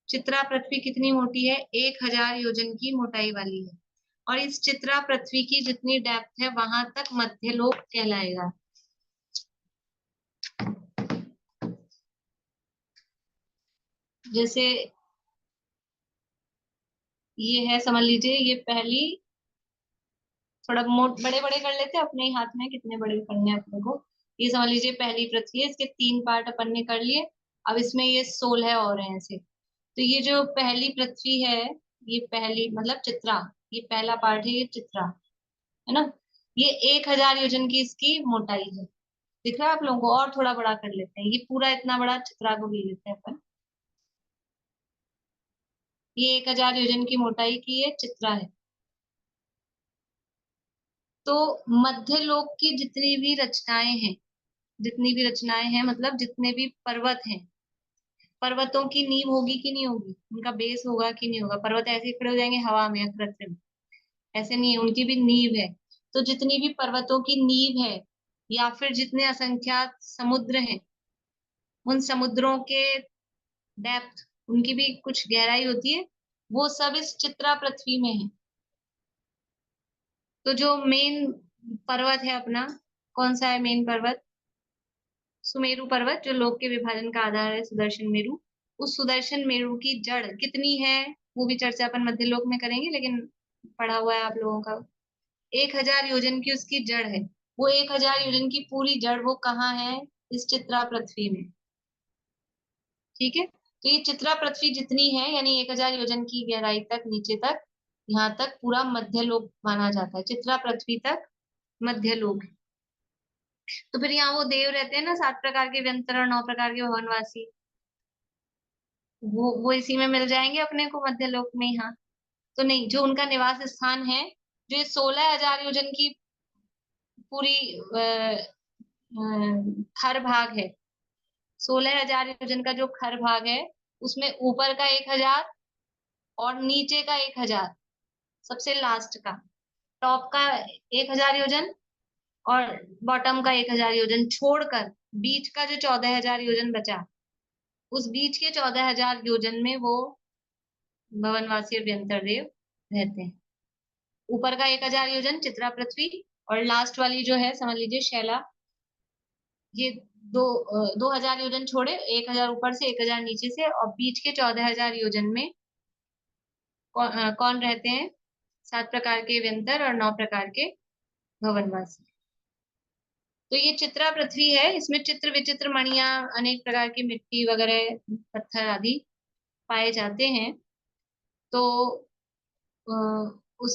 चित्रा पृथ्वी? कितनी मोटी है? 1000 योजन की मोटाई वाली है। और इस चित्रा पृथ्वी की जितनी डेप्थ है वहां तक मध्यलोक कहलाएगा। जैसे ये है, समझ लीजिए ये पहली, थोड़ा बड़े बड़े कर लेते हैं अपने ही हाथ में, कितने बड़े करने हैं अपने को। ये समझ लीजिए पहली पृथ्वी है, इसके 3 पार्ट अपन ने कर लिए। अब इसमें ये 16 और हैं ऐसे। तो ये जो पहली पृथ्वी है, ये पहली मतलब चित्रा, ये पहला पार्ट है, ये चित्रा है ना। ये 1000 योजन की इसकी मोटाई है। दिख रहा है आप लोगों को? और थोड़ा बड़ा कर लेते हैं, ये पूरा इतना बड़ा चित्रा को ले लेते हैं अपन। ये 1000 योजन की मोटाई की ये चित्रा है। तो मध्यलोक की जितनी भी रचनाएं हैं, जितनी भी रचनाएं हैं मतलब जितने भी पर्वत हैं, पर्वतों की नींव होगी कि नहीं होगी? उनका बेस होगा कि नहीं होगा? पर्वत ऐसे ही खड़े हो जाएंगे हवा में कृत्रिम? ऐसे नहीं है, उनकी भी नींव है। तो जितनी भी पर्वतों की नींव है या फिर जितने असंख्यात समुद्र हैं, उन समुद्रों के डेप्थ, उनकी भी कुछ गहराई होती है, वो सब इस चित्रा पृथ्वी में है। तो जो मेन पर्वत है अपना, कौन सा है मेन पर्वत? सुमेरु पर्वत, जो लोक के विभाजन का आधार है, सुदर्शन मेरु। उस सुदर्शन मेरु की जड़ कितनी है वो भी चर्चा अपन मध्यलोक में करेंगे, लेकिन पढ़ा हुआ है आप लोगों का। 1000 योजन की उसकी जड़ है। वो 1000 योजन की पूरी जड़ वो कहाँ है? इस चित्रा पृथ्वी में। ठीक है, तो ये चित्रा पृथ्वी जितनी है यानी 1000 योजन की गहराई तक, नीचे तक, यहाँ तक पूरा मध्यलोक माना जाता है। चित्रा पृथ्वी तक मध्यलोक है। तो फिर यहाँ वो देव रहते हैं ना, 7 प्रकार के व्यंतर और 9 प्रकार के भवनवासी, वो इसी में मिल जाएंगे अपने को मध्यलोक में यहाँ। तो नहीं, जो उनका निवास स्थान है, जो ये 16,000 योजन की पूरी खर भाग है, 16,000 योजन का जो खर भाग है, उसमें ऊपर का 1000 और नीचे का 1000, सबसे लास्ट का टॉप का 1000 योजन और बॉटम का 1000 योजन छोड़कर बीच का जो 14,000 योजन बचा, उस बीच के 14,000 योजन में वो भवनवासी और व्यंतर देव रहते हैं। ऊपर का 1000 योजन चित्रा पृथ्वी, और लास्ट वाली जो है समझ लीजिए शैला, ये 2000 योजन छोड़े, 1000 ऊपर से 1000 नीचे से, और बीच के 14,000 योजन में कौन रहते हैं? 7 प्रकार के व्यंतर और 9 प्रकार के भवनवासी। तो ये चित्रा पृथ्वी है, इसमें चित्र विचित्र मणियां, अनेक प्रकार की मिट्टी वगैरह, पत्थर आदि पाए जाते हैं। तो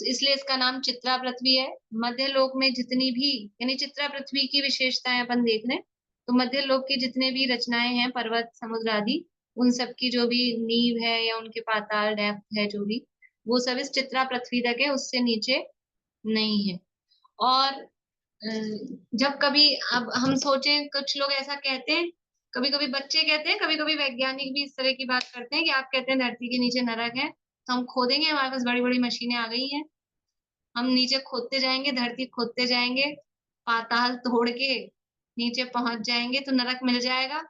इसलिए इसका नाम चित्रा पृथ्वी है। मध्यलोक में जितनी भी, यानी चित्रा पृथ्वी की विशेषताएं अपन देख रहे हैं, तो मध्यलोक की जितने भी रचनाएं हैं, पर्वत समुद्र आदि, उन सब की जो भी नींव है या उनके पाताल डेप्थ है, जो भी, वो सब इस चित्रा पृथ्वी तक है, उससे नीचे नहीं है। और जब कभी, अब हम सोचें, कुछ लोग ऐसा कहते हैं, कभी कभी बच्चे कहते हैं, कभी कभी वैज्ञानिक भी इस तरह की बात करते हैं कि आप कहते हैं धरती के नीचे नरक है, तो हम खोदेंगे, हमारे पास बड़ी बड़ी मशीनें आ गई हैं, हम नीचे खोदते जाएंगे, धरती खोदते जाएंगे, पाताल तोड़ के नीचे पहुंच जाएंगे तो नरक मिल जाएगा।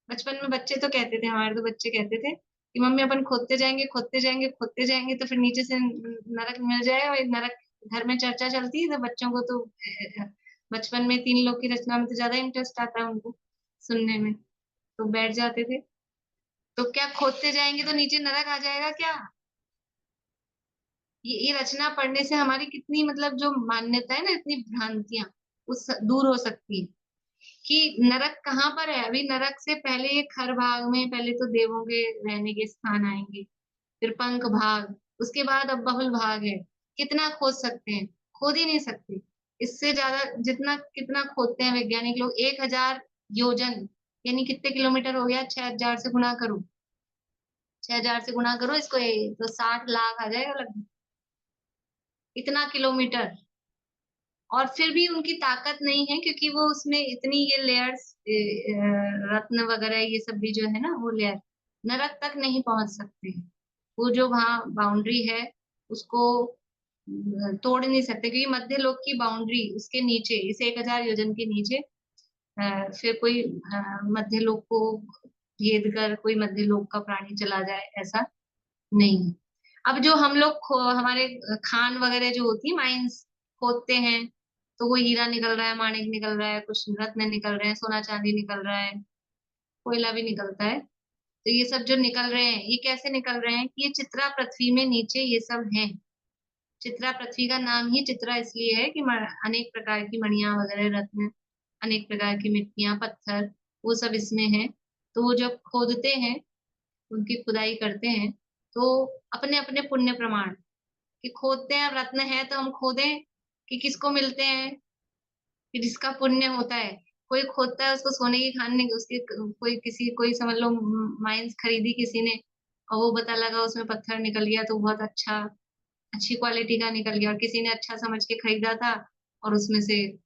बचपन में बच्चे तो कहते थे, हमारे तो बच्चे कहते थे कि मम्मी अपन खोदते जाएंगे, खोदते जाएंगे, खोदते जाएंगे, तो फिर नीचे से नरक मिल जाएगा। और नरक घर में चर्चा चलती है, तो बच्चों को तो बचपन में 3 लोग की रचना में तो ज्यादा इंटरेस्ट आता है उनको सुनने में, तो बैठ जाते थे। तो क्या खोदते जाएंगे तो नीचे नरक आ जाएगा क्या? ये रचना पढ़ने से हमारी कितनी, मतलब जो मान्यता है ना, इतनी भ्रांतियां उस दूर हो सकती है कि नरक कहाँ पर है। अभी नरक से पहले ये खर भाग में पहले तो देवों के रहने के स्थान आएंगे, फिर पंख भाग, उसके बाद अब बहुल भाग है। कितना खोद सकते हैं? खोद ही नहीं सकते। इससे ज्यादा जितना कितना खोदते हैं वैज्ञानिक लोग, 1000 योजन यानी कितने किलोमीटर हो गया? 6000 से गुणा करो, 6000 से गुणा करो इसको, तो 60 लाख आ जाएगा लगभग, इतना किलोमीटर। और फिर भी उनकी ताकत नहीं है, क्योंकि वो उसमें इतनी ये लेयर्स, रत्न वगैरह ये सब भी जो है ना, वो लेयर नरक तक नहीं पहुंच सकते। वो जो वहां बाउंड्री है उसको तोड़ नहीं सकते, क्योंकि मध्य लोक की बाउंड्री उसके नीचे, इस 1000 योजन के नीचे फिर कोई मध्य लोक को भेद कर कोई मध्य लोक का प्राणी चला जाए, ऐसा नहीं है। अब जो हम लोग हमारे खान वगैरह जो होती है, माइंस खोदते हैं, तो वो हीरा निकल रहा है, माणिक निकल रहा है, कुछ रत्न निकल रहे हैं, सोना चांदी निकल रहा है, कोयला भी निकलता है। तो ये सब जो निकल रहे हैं, ये कैसे निकल रहे हैं कि ये चित्रा पृथ्वी में नीचे ये सब हैं। चित्रा पृथ्वी का नाम ही चित्रा इसलिए है कि अनेक प्रकार की मणियां वगैरह, रत्न, अनेक प्रकार की मिट्टियां, पत्थर, वो सब इसमें है। तो वो जब खोदते हैं, उनकी खुदाई करते हैं, तो अपने अपने पुण्य प्रमाण कि खोदते हैं, अब रत्न है तो हम खोदें कि किसको मिलते हैं, कि जिसका पुण्य होता है। कोई खोदता है, उसको सोने की खान नहीं, उसकी कोई समझ लो माइंस खरीदी किसी ने, और वो पता लगा उसमें पत्थर निकल गया तो बहुत अच्छी क्वालिटी का निकल गया, और किसी ने अच्छा समझ के खरीदा था और उसमें से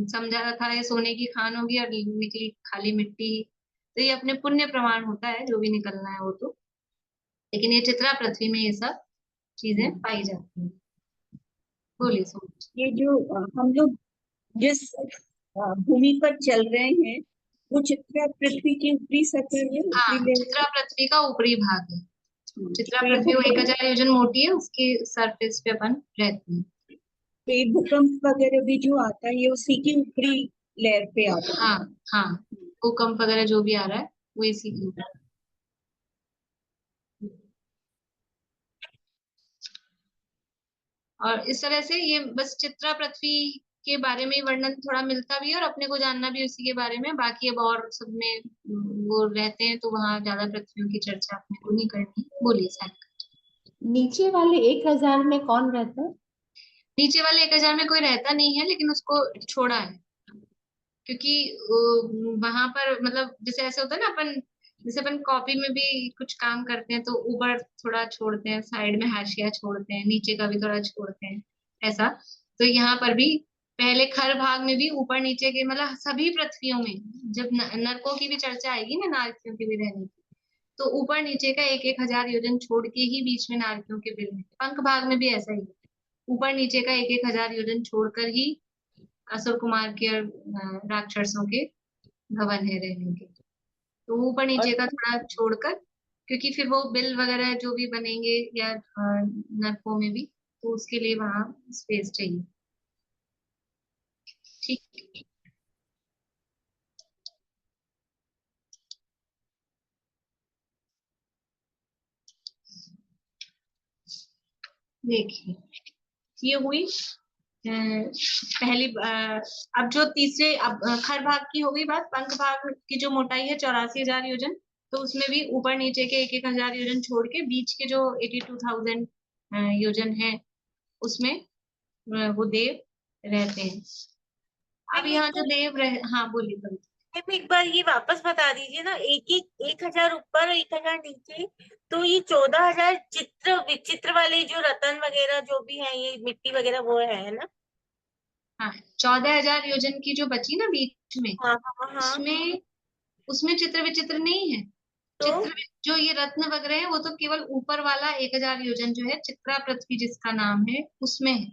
समझा था ये सोने की खान होगी और निकली खाली मिट्टी। तो ये अपने पुण्य प्रमाण होता है, जो भी निकलना है वो तो। लेकिन ये चित्रा पृथ्वी में ये सब चीजें पाई जाती हैं। बोलिए सोच। ये जो हम लोग जिस भूमि पर चल रहे हैं, वो चित्रा पृथ्वी के ऊपरी सतह है, हाँ, ऊपरी चित्रा पृथ्वी का ऊपरी भाग है। चित्रा तो ये पृथ्वी वो 1000 योजन मोटी है, उसके सरफेस पे अपन रहते हैं। तो ये भूकंप वगैरह भी जो आता है, ये उसी की ऊपरी लेयर पे आता है। हाँ हाँ, भूकंप वगैरह जो भी आ रहा है वो इसी के ऊपर। और इस तरह से ये बस चित्रा पृथ्वी के बारे में वर्णन थोड़ा मिलता भी है, और अपने को जानना भी उसी के बारे में। बाकी अब और सब में वो रहते हैं, तो वहां ज्यादा पृथ्वियों की चर्चा अपने को नहीं करनी। बोलिए सर। नीचे वाले 1000 में कौन रहता है? नीचे वाले 1000 में कोई रहता नहीं है, लेकिन उसको छोड़ा है, क्योंकि वहां पर मतलब जैसे ऐसे होता है ना, अपन जैसे अपन कॉपी में भी कुछ काम करते हैं तो ऊपर थोड़ा छोड़ते हैं, साइड में हाशिया छोड़ते हैं, नीचे का भी थोड़ा छोड़ते हैं, ऐसा। तो यहाँ पर भी पहले खर भाग में भी ऊपर नीचे के मतलब सभी पृथ्वियों में, जब नरकों की भी चर्चा आएगी ना, नारकियों के भी रहने की, तो ऊपर नीचे का 1000 योजन छोड़ के ही बीच में नारकियों के बिल में। पंख भाग में भी ऐसा ही है, ऊपर नीचे का 1000 योजन छोड़कर ही असुर कुमार के और राक्षसों के भवन है रहने के। तो ऊपर नीचे का थोड़ा छोड़कर, क्योंकि फिर वो बिल वगैरह जो भी बनेंगे या नरकों में भी, तो उसके लिए वहां स्पेस चाहिए। ठीक। देखिए, ये हुई पहली अब जो तीसरे, अब खर भाग की हो गई बात। पंख भाग की जो मोटाई है 84,000 योजन, तो उसमें भी ऊपर नीचे के 1000 योजन छोड़ के बीच के जो 82,000 योजन है, उसमें वो देव रहते हैं। अब यहाँ जो देव हाँ बोलिए कविता। मैम एक बार ये वापस बता दीजिए ना, 1000 ऊपर और 1000 नीचे, तो ये 14,000 चित्र विचित्र वाले जो रतन वगैरह जो भी है, ये मिट्टी वगैरह वो है ना? हाँ, 14,000 योजन की जो बची ना बीच में, हाँ हाँ हाँ। उसमें चित्र विचित्र नहीं है। तो चित्र जो ये रत्न वगैरह है, वो तो केवल ऊपर वाला 1000 योजन जो है चित्रा पृथ्वी जिसका नाम है, उसमें है।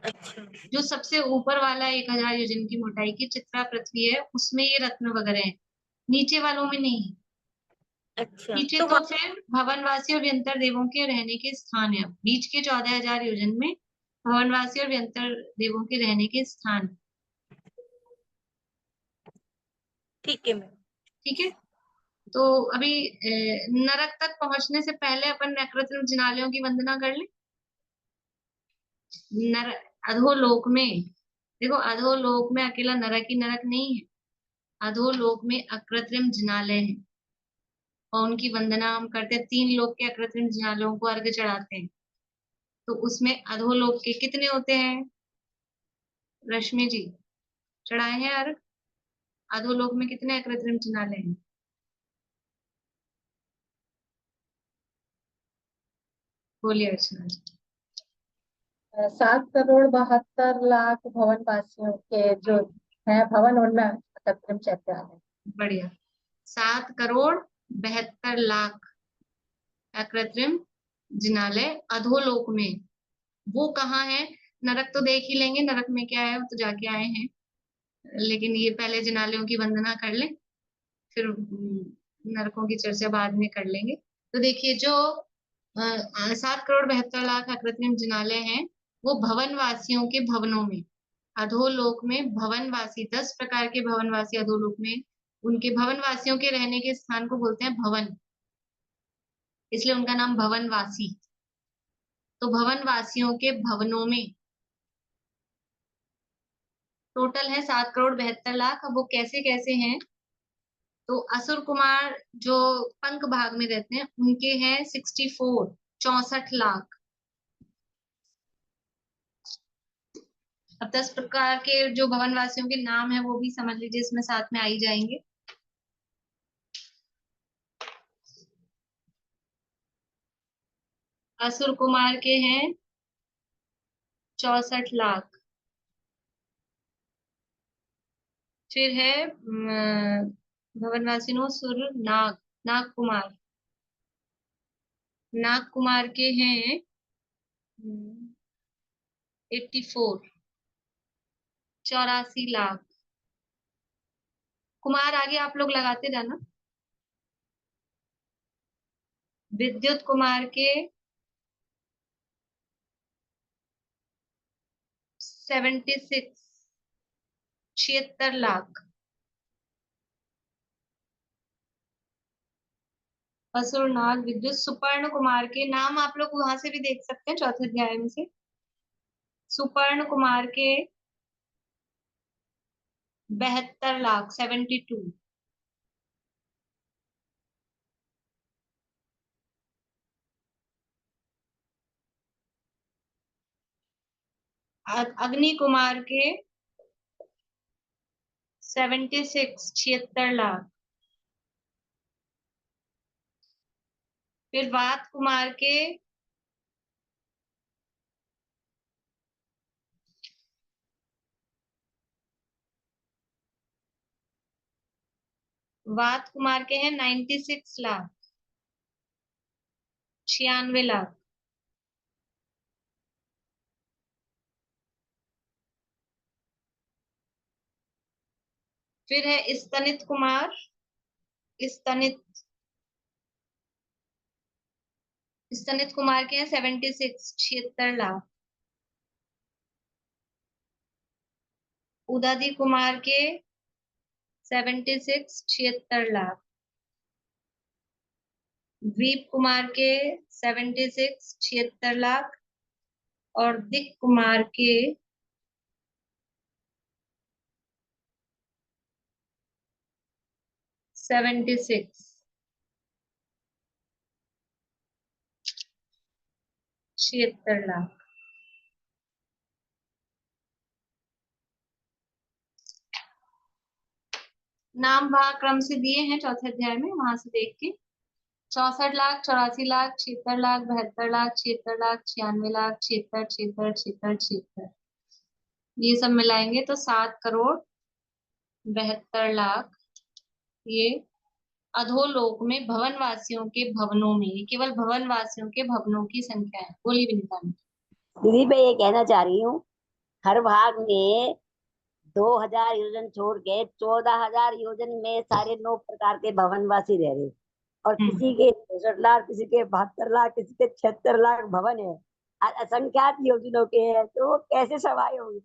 अच्छा, जो सबसे ऊपर वाला 1000 योजन की मोटाई की चित्रा पृथ्वी है, उसमें ये रत्न वगैरह है, नीचे वालों में नहीं है। अच्छा नीचे तो तो फिर भवनवासी और व्यंतर देवों के रहने के स्थान है। बीच के 14,000 योजन में भवनवासी और व्यंतर देवों के रहने के स्थान। ठीक है मैम। ठीक है। तो अभी नरक तक पहुंचने से पहले अपन नैकृत्य जिनालयों की वंदना कर ले। नर अधोलोक में, देखो अधोलोक में अकेला नरक ही नरक नहीं है, अधोलोक में अकृत्रिम जिनालय है, और उनकी वंदना हम करते हैं। 3 लोक के अकृत्रिम जिनालयों को अर्घ्य चढ़ाते हैं। तो उसमें अधोलोक के कितने होते हैं रश्मि जी? चढ़ाए हैं अर्घ? अधोलोक में कितने अकृत्रिम जिनालय हैं? बोलिए अर्चना जी। 7,72,00,000 भवन वासियों के जो है भवन, उनमें अकृत्रिम चैत्यालय। बढ़िया। 7,72,00,000 अकृत्रिम जिनालय अधोलोक में। वो कहाँ है? नरक तो देख ही लेंगे, नरक में क्या है वो तो जाके आए हैं। लेकिन ये पहले जिनालयों की वंदना कर लें, फिर नरकों की चर्चा बाद में कर लेंगे। तो देखिए, जो 7,72,00,000 अकृत्रिम जिनालय हैं, वो भवनवासियों के भवनों में, अधोलोक में भवनवासी, 10 प्रकार के भवनवासी अधोलोक में, उनके भवनवासियों के रहने के स्थान को बोलते हैं भवन, इसलिए उनका नाम भवनवासी। तो भवनवासियों के भवनों में टोटल है 7,72,00,000। अब वो कैसे कैसे हैं, तो असुर कुमार जो पंख भाग में रहते हैं उनके हैं 64 अब 10 प्रकार के जो भवनवासियों के नाम है वो भी समझ लीजिए, इसमें साथ में आई जाएंगे। असुर कुमार के हैं 64,00,000। फिर है भवनवासी नो सुर नाग, नाग कुमार, नाग कुमार के हैं 84, 84,00,000। कुमार आगे आप लोग लगाते जाना। विद्युत कुमार के 76, 76,00,000। असुर नाग विद्युत सुपर्ण कुमार के नाम आप लोग वहां से भी देख सकते हैं, चौथे अध्याय में से। सुपर्ण कुमार के 72,00,000, 72। अग्नि कुमार के 76, 76,00,000। फिर वात कुमार के 96,00,000, 96,00,000। फिर है स्तनित कुमार, स्तनित स्तनित कुमार के हैं 76, 76,00,000। उदादी कुमार के 76, 76,00,000। द्वीप कुमार के 76, 76,00,000। और दिक कुमार के 76, 76,00,000। नाम वहां क्रम से दिए हैं चौथे अध्याय में, वहां से देख के। 64,00,000, 84,00,000, 76,00,000, 72,00,000, 76,00,000, 96,00,000, 76, 76, 76, 76, ये सब मिलाएंगे तो 7,72,00,000 ये अधोलोक में भवनवासियों के भवनों में, ये केवल भवनवासियों के भवनों की संख्या है। बोली विनीता में। दीदी मैं ये कहना चाह रही हूँ, हर भाग में 2,000 योजन छोड़ के 14,000 योजन में सारे 9 प्रकार के भवनवासी रह रहे, और किसी के 63,00,000, किसी के 72,00,000, किसी के 76,00,000 भवन है, और असंख्यात योजनों के हैं, तो वो कैसे सवाए होंगे?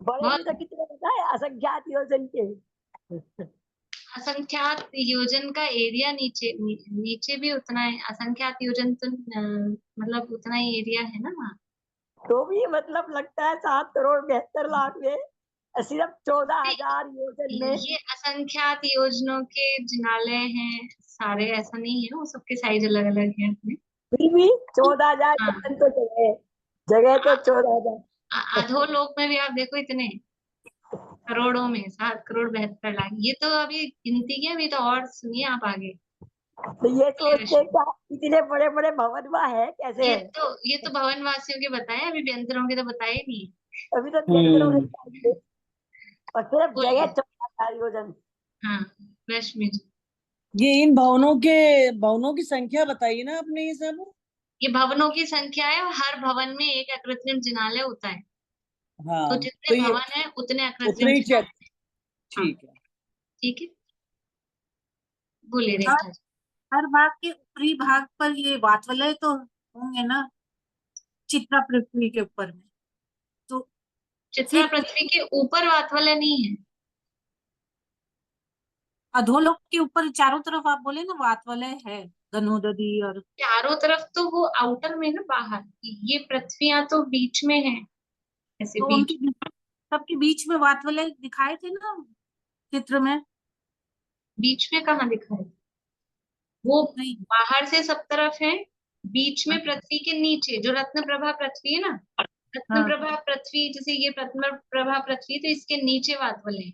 बड़े भी तो कितने होता है असंख्यात योजन के। असंख्यात योजन का एरिया नीचे भी उतना है। असंख्यात योजन तो मतलब उतना ही एरिया है ना वहाँ। तो भी मतलब लगता है 7,72,00,000 में सिर्फ 14,000 योजन में। ये असंख्यात योजनों के जिनालय हैं सारे, ऐसा नहीं है, वो सबके साइज अलग अलग है अपने। फिर भी 14,000 योजन तो जगह तो 14,000। अधोलोक में भी आप देखो इतने करोड़ों में, 7,72,00,000। ये तो अभी गिनती है, अभी तो और सुनिए आप आगे। तो ये सोचते क्या इतने बड़े बड़े भवन वहाँ है कैसे? ये तो भवनवासियों के बताए, अभी व्यंतरों के तो बताए नहीं। अभी तो व्यंतरों के और सिर्फ जगह 14,000 योजन। हाँ रश्मि जी, ये इन भवनों की संख्या बताइए ना आपने, ये सब ये भवनों की संख्या है, और हर भवन में एक अकृत्रिम जिनालय होता है। तो हाँ जितने तो ये भवन है उतने उतने अकृत्रिम ही जिनाले। चेक। ठीक है। ठीक है, बोलिए हर रेखा जी। हर भाग के ऊपरी भाग पर ये वातवलय तो होंगे ना, चित्रा पृथ्वी के ऊपर में, तो चित्रा फिर पृथ्वी के ऊपर वातवलय नहीं है। अधोलोक के ऊपर चारों तरफ आप बोले ना वातवलय है, गनोदरी और चारों तरफ तो वो आउटर में ना, बाहर। ये पृथ्वियां तो बीच में है, ऐसे तो बीच। उनके सबके बीच में वातवलय दिखाए थे ना चित्र में? बीच में कहाँ दिखाई? वो नहीं। बाहर से सब तरफ है, बीच में पृथ्वी के नीचे जो रत्न प्रभा पृथ्वी है ना, रत्न हाँ, प्रभा पृथ्वी, जैसे ये रत्न प्रभा पृथ्वी, तो इसके नीचे वातवलय है,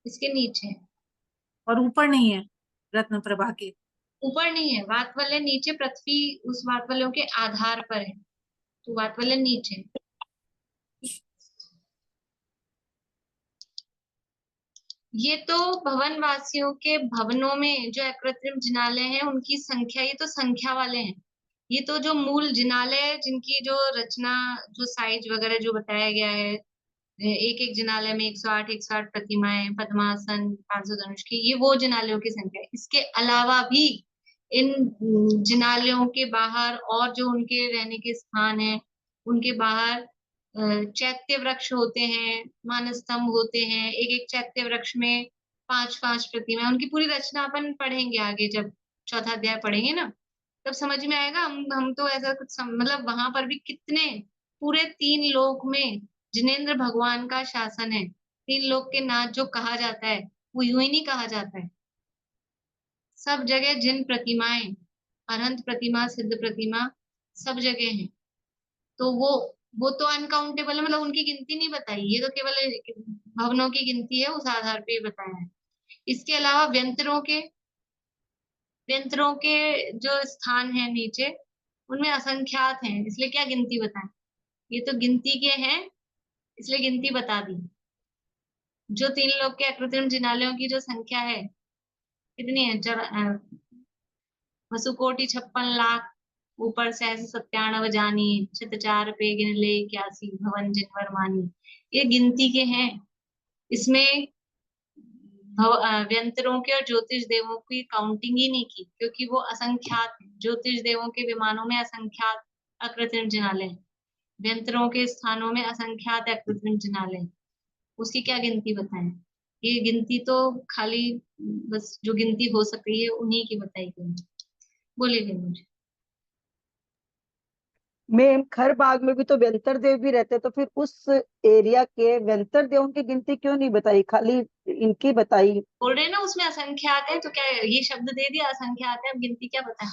इसके नीचे है। और ऊपर नहीं है रत्न प्रभा के? ऊपर नहीं है वातवलय, नीचे पृथ्वी उस वातवलयों के आधार पर है, तो वातवलय नीचे है। ये तो भवन वासियों के भवनों में जो अकृत्रिम जिनालय हैं उनकी संख्या, ये तो संख्या वाले हैं। ये तो जो मूल जिनालय जिनकी जो रचना, जो साइज वगैरह जो बताया गया है, एक एक जिनालय में 108 प्रतिमाएं, पद्मासन, 500 धनुष की, ये वो जिनालयों की संख्या है। इसके अलावा भी इन जिनालयों के बाहर और जो उनके रहने के स्थान है, उनके बाहर चैत्य वृक्ष होते हैं, मानस्तंभ होते हैं। एक एक चैत्य वृक्ष में 5 5 प्रतिमा, उनकी पूरी रचना अपन पढ़ेंगे आगे, जब चौथा अध्याय पढ़ेंगे ना, तब समझ में आएगा। हम तो ऐसा कुछ मतलब वहां पर भी कितने, पूरे 3 लोक में जिनेंद्र भगवान का शासन है। 3 लोक के नाथ जो कहा जाता है, वो यूं ही नहीं कहा जाता है। सब जगह जिन प्रतिमाएं, अनंत प्रतिमा, सिद्ध प्रतिमा, सब जगह है। तो वो तो अनकाउंटेबल है, मतलब उनकी गिनती नहीं बताई, ये तो केवल भवनों की गिनती है, उस आधार पे बताया है। इसके अलावा व्यंतरों के जो स्थान है नीचे, उनमें असंख्यात हैं, इसलिए क्या गिनती बताएं। ये तो गिनती के हैं, इसलिए गिनती बता दी। जो 3 लोक के अकृत्रिम जिनालयों की जो संख्या है, कितनी है? वसुकोटि 56 लाख, ऊपर सहस 97 जानी, छित 4 पे गिन ले 81 भवन जिनवर मानी। ये गिनती के हैं। इसमें व्यंतरों के और ज्योतिष देवों की काउंटिंग ही नहीं की, क्योंकि वो असंख्यात हैं। ज्योतिष देवों के विमानों में असंख्यात अकृत्रिम जिनालय हैं, व्यंतरों के स्थानों में असंख्यात अकृत्रिम जिनालय हैं। उसकी क्या गिनती बताएं? ये गिनती तो खाली बस जो गिनती हो सकती है उन्हीं की बताई गई है। बोलिए मुझे। मैम खर बाग में भी तो व्यंतर देव भी रहते, तो फिर उस एरिया के व्यंतर देवों की गिनती क्यों नहीं बताई, खाली इनकी बताई? बोल रहे हैं ना उसमें असंख्यात है, तो क्या ये शब्द दे दिया असंख्यात है, अब गिनती क्या बताएं?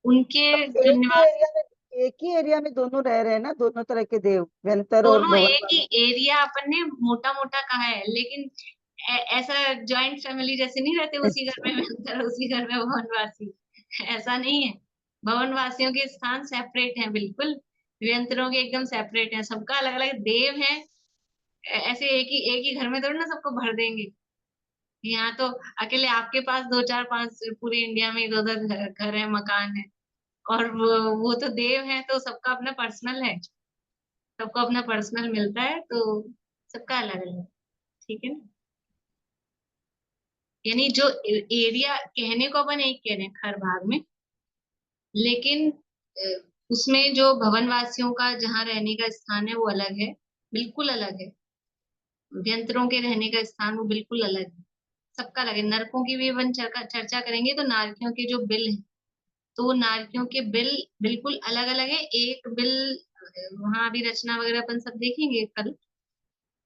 उनके जो निवास, एक ही एरिया में दोनों रह रहे हैं ना, दोनों तरह के देव, व्यंतर और दोनों एक ही भवन। एरिया अपन ने मोटा मोटा कहा है, लेकिन ऐसा जॉइंट फैमिली जैसे नहीं रहते, उसी घर में व्यंतर, उसी घर में भवनवासी, ऐसा नहीं है। भवनवासियों के स्थान सेपरेट हैं बिल्कुल, व्यंतरों के एकदम सेपरेट हैं, सबका अलग अलग देव है। ऐसे एक ही घर में थोड़ी ना सबको भर देंगे। यहाँ तो अकेले आपके पास 2 4 5 पूरे इंडिया में इधर उधर घर है, मकान है, और वो तो देव है, तो सबका अपना पर्सनल है, सबको अपना पर्सनल मिलता है, तो सबका अलग अलग। ठीक है ना? यानी जो एरिया, कहने को अपन एक कह रहे हैं खर भाग में, लेकिन उसमें जो भवन वासियों का जहाँ रहने का स्थान है वो अलग है, बिल्कुल अलग है। व्यंतरों के रहने का स्थान वो बिल्कुल अलग है, सबका अलग है। नरकों की भी अपन चर्चा करेंगे, तो नारकियों के जो बिल है, तो वो नारकियों के बिल बिल्कुल अलग अलग है। एक बिल वहां अभी रचना वगैरह अपन सब देखेंगे कल,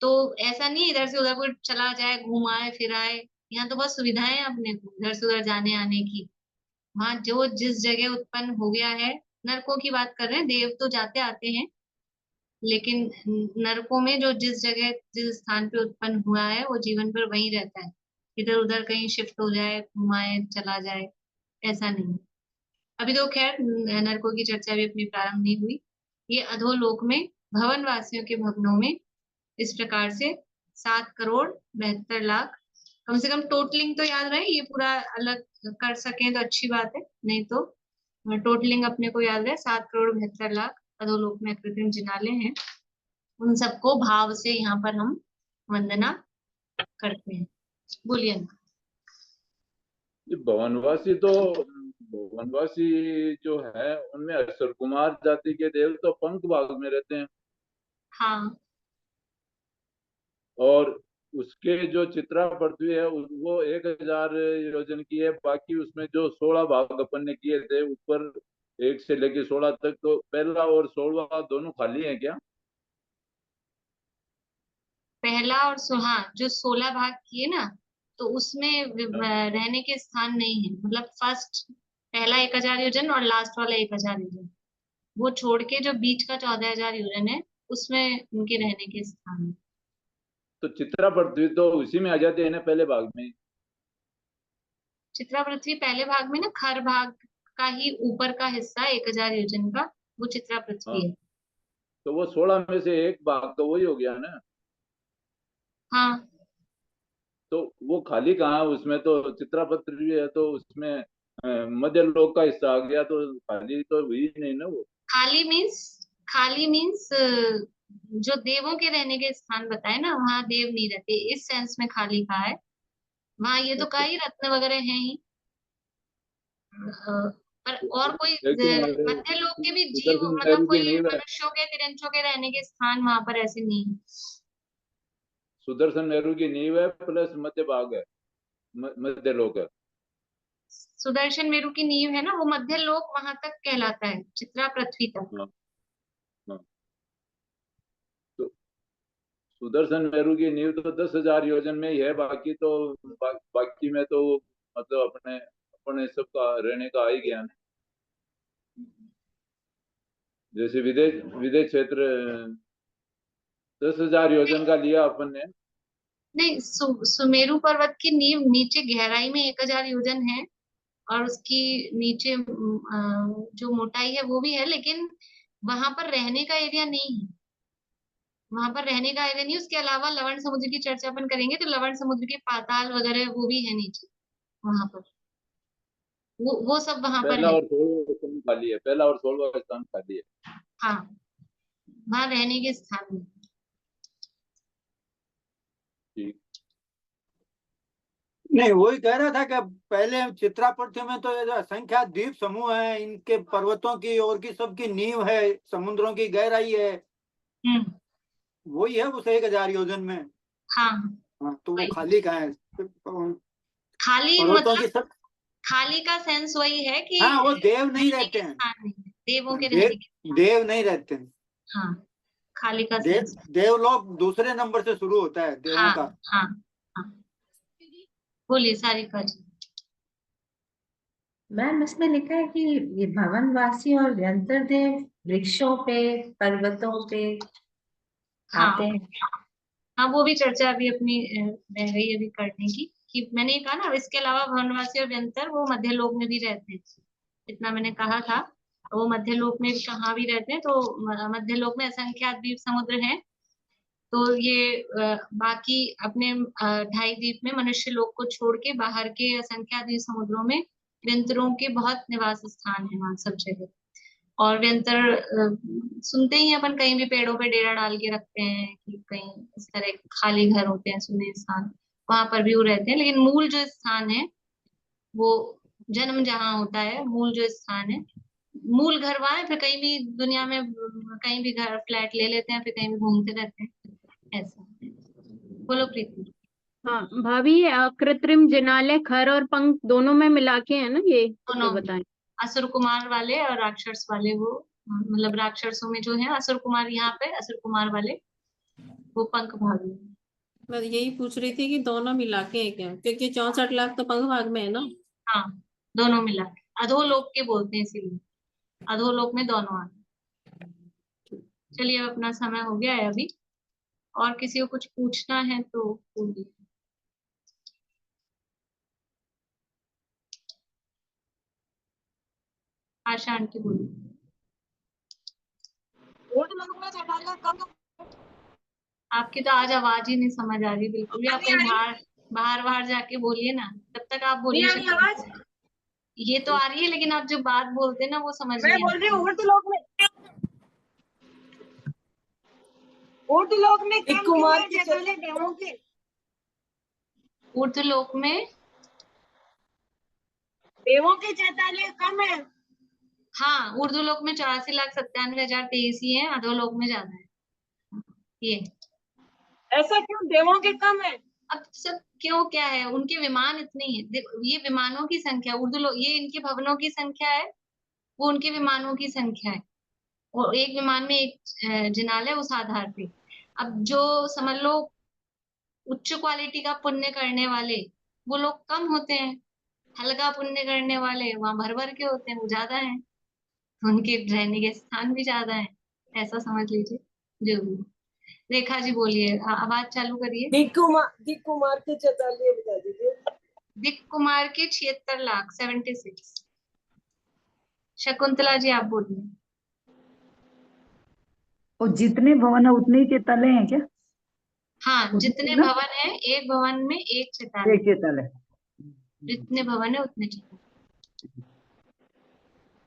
तो ऐसा नहीं इधर से उधर कोई चला जाए, घुमाए फिराए। यहाँ तो बहुत सुविधाएं हैं अपने को इधर से उधर जाने आने की। वहां जो जिस जगह उत्पन्न हो गया है, नरकों की बात कर रहे हैं, देव तो जाते आते हैं, लेकिन नरकों में जो जिस जगह जिस स्थान पे उत्पन्न हुआ है, वो जीवन भर वहीं रहता है, इधर उधर कहीं शिफ्ट हो जाए, घुमाए चला जाए, ऐसा नहीं। अभी तो खैर नरकों की चर्चा भी अपनी प्रारंभ नहीं हुई। ये अधोलोक में भवन वासियों के भवनों में इस प्रकार से 7,72,00,000, कम से कम टोटलिंग तो याद रहे, ये पूरा अलग कर सकें तो अच्छी बात है, नहीं तो टोटलिंग अपने को याद रहे, 7,72,00,000 अधोलोक में कृत्रिम जिनालय हैं। उन सबको भाव से यहाँ पर हम वंदना करते हैं। बोलिए ना। ये भवनवासी जो है उनमें असुर कुमार जाति के देव तो पंख भाग में रहते हैं। हाँ। और उसके जो चित्रा पृथ्वी है वो 1000 योजन की है। बाकी उसमें जो 16 भाग अपन ने किए थे ऊपर 1 से लेके 16 तक, तो पहला और 16वां दोनों खाली है क्या? पहला और हाँ, जो 16 भाग किए ना, तो उसमें रहने के स्थान नहीं है। मतलब फर्स्ट पहला 1000 योजन और लास्ट वाला 1000 योजन, वो छोड़ के जो बीच का 14,000 योजन है उसमें उनके रहने के स्थान है। तो चित्रा पृथ्वी तो उसी में आ जाती है ना, पहले भाग में। चित्रा पृथ्वी पहले भाग में ना, खर भाग का ही ऊपर का हिस्सा 1000 योजन का, वो चित्रा पृथ्वी है। तो वो 16 में से एक भाग तो वही हो गया ना। हाँ। तो वो खाली कहाँ है? उसमें तो चित्रा पृथ्वी है, तो उसमें मध्य लोक का हिस्सा आ गया, तो खाली तो हुई नहीं ना वो। खाली मीन्स जो देवों के रहने के स्थान बताए ना, वहाँ देव नहीं रहते, इस सेंस में खाली कहा है। वहाँ ये तो कहा ही रत्न वगैरह हैं ही, पर और कोई मध्य लोक के भी जीव, मतलब कोई मनुष्यों के तिरंचों के रहने के स्थान वहां पर ऐसे नहीं है। सुदर्शन मेरु की नींव है प्लस मध्य भाग है, मध्य लोक है। सुदर्शन मेरु की नींव है ना, वो मध्य लोक वहां तक कहलाता है, चित्रा पृथ्वी तक। हाँ। तो सुदर्शन मेरु की नींव तो 10,000 योजन में ही है। बाकी तो बाकी में तो मतलब अपने सबका रहने का आ ही गया। जैसे विदेश क्षेत्र 10,000 योजन का लिया अपन ने। नहीं, सुमेरु पर्वत की नींव नीचे गहराई में 1000 योजन है, और उसकी नीचे जो मोटाई है वो भी है, लेकिन वहां पर रहने का एरिया नहीं है। वहां पर रहने का एरिया नहीं। उसके अलावा लवण समुद्र की चर्चा अपन करेंगे, तो लवण समुद्र के पाताल वगैरह वो भी है नीचे वहां पर, वो सब वहां पर पहला है। और 16वां स्थान खाली है, पहला और 16वां स्थान खाली है। हाँ, वहां रहने के स्थान में। ठीक। नहीं, वही कह रहा था कि पहले चित्रा पृथ्वी में तो ये जो असंख्या द्वीप समूह है, इनके पर्वतों की और की सबकी नींव है, समुद्रों की गहराई है, वही है उस 1000 योजन में। हाँ। तो वो खाली कहाँ है? खाली पर्वतों की मतलब सब खाली का सेंस वही है कि हाँ, वो देव नहीं रहते हैं, देवों के रहने के। देव नहीं रहते हैं। हाँ, खाली का सेंस देवलोक दूसरे नंबर से शुरू होता है देवों हाँ, का। हाँ, हाँ। बोलिए सारिका जी। मैम, इसमें लिखा है कि ये भवनवासी और व्यंतर देव वृक्षों पे, पर्वतों पे आते हैं। हाँ, वो भी चर्चा अभी अपनी रह गई अभी करने की, कि मैंने ये कहा ना, इसके अलावा भवनवासी और व्यंतर वो मध्य लोक में भी रहते हैं, इतना मैंने कहा था। वो मध्य लोक में कहाँ भी रहते हैं, तो मध्य लोक में असंख्यात द्वीप समुद्र हैं। तो ये बाकी अपने 2.5 द्वीप में मनुष्य लोक को छोड़ के बाहर के असंख्यात द्वीप समुद्रों में व्यंतरों के बहुत निवास स्थान है वहां सब जगह। और व्यंतर सुनते ही अपन कहीं भी पेड़ों पे डेरा डाल के रखते हैं, कि कहीं इस तरह खाली घर होते हैं, सुने स्थान, वहां पर भी वो रहते हैं। लेकिन मूल जो स्थान है, वो जन्म जहाँ होता है, मूल जो स्थान है, मूल घर वहां है। फिर कहीं भी दुनिया में कहीं भी घर फ्लैट ले लेते हैं, फिर कहीं भी घूमते रहते हैं, ऐसा। बोलो प्रीति। हाँ भाभी, कृत्रिम जिनालय खर और पंख दोनों में मिला के है ना ये जो बताएं? असुर कुमार वाले और राक्षस वाले, वो मतलब राक्षसों में जो है असुर कुमार, यहाँ पे असुर कुमार वाले वो पंख भाग में। मैं यही पूछ रही थी कि दोनों मिला के है क्या, क्योंकि 64 लाख तो पंख भाग में है ना। हाँ, दोनों मिला के अधोलोक के बोलते हैं, इसीलिए अधोलोक में दोनों आते। चलिए, अब अपना समय हो गया है अभी, और किसी को कुछ पूछना है तो पूछिए। आशा आंटी बोलिए। आपकी तो आज आवाज ही नहीं समझ आ रही बिल्कुल भी। आप कहीं बाहर जाके बोलिए ना, तब तक आप बोलिए। आवाज ये तो आ रही है, लेकिन आप जो बात बोलते हैं ना वो समझ मैं नहीं बोल रही हूँ आती। उर्दू लोग में। ऊर्ध्वलोक में कम क्यों कुमार है की चैताले देवों के? ऊर्ध्वलोक में देवों के चैताले कम है। हाँ, ऊर्ध्वलोक में 84,97,023 ही है, अधोलोक में ज्यादा है ये। ऐसा क्यों देवों के कम है? अब सब क्यों, क्या है, उनके विमान इतने ही है। देखो, ये विमानों की संख्या, ऊर्ध्वलोक ये इनके भवनों की संख्या है, वो उनके विमानों की संख्या है। और एक विमान में एक जिनालय उस आधार पे। अब जो समझ लो उच्च क्वालिटी का पुण्य करने वाले वो लोग कम होते हैं, हल्का पुण्य करने वाले वहां भर भर के होते हैं, वो ज्यादा है, उनके रहने के स्थान भी ज्यादा है, ऐसा समझ लीजिए। जरूर। रेखा जी बोलिए, आवाज चालू करिए। दिक कुमार के चैताली बता दीजिए। दिक कुमार के 76,76,000। शकुंतला जी आप बोलिए। और जितने भवन है उतने ही चैताले हैं क्या? हाँ, जितने ना? भवन है, एक भवन में एक चैताले। एक चैताले। जितने भवन है उतने चैताले।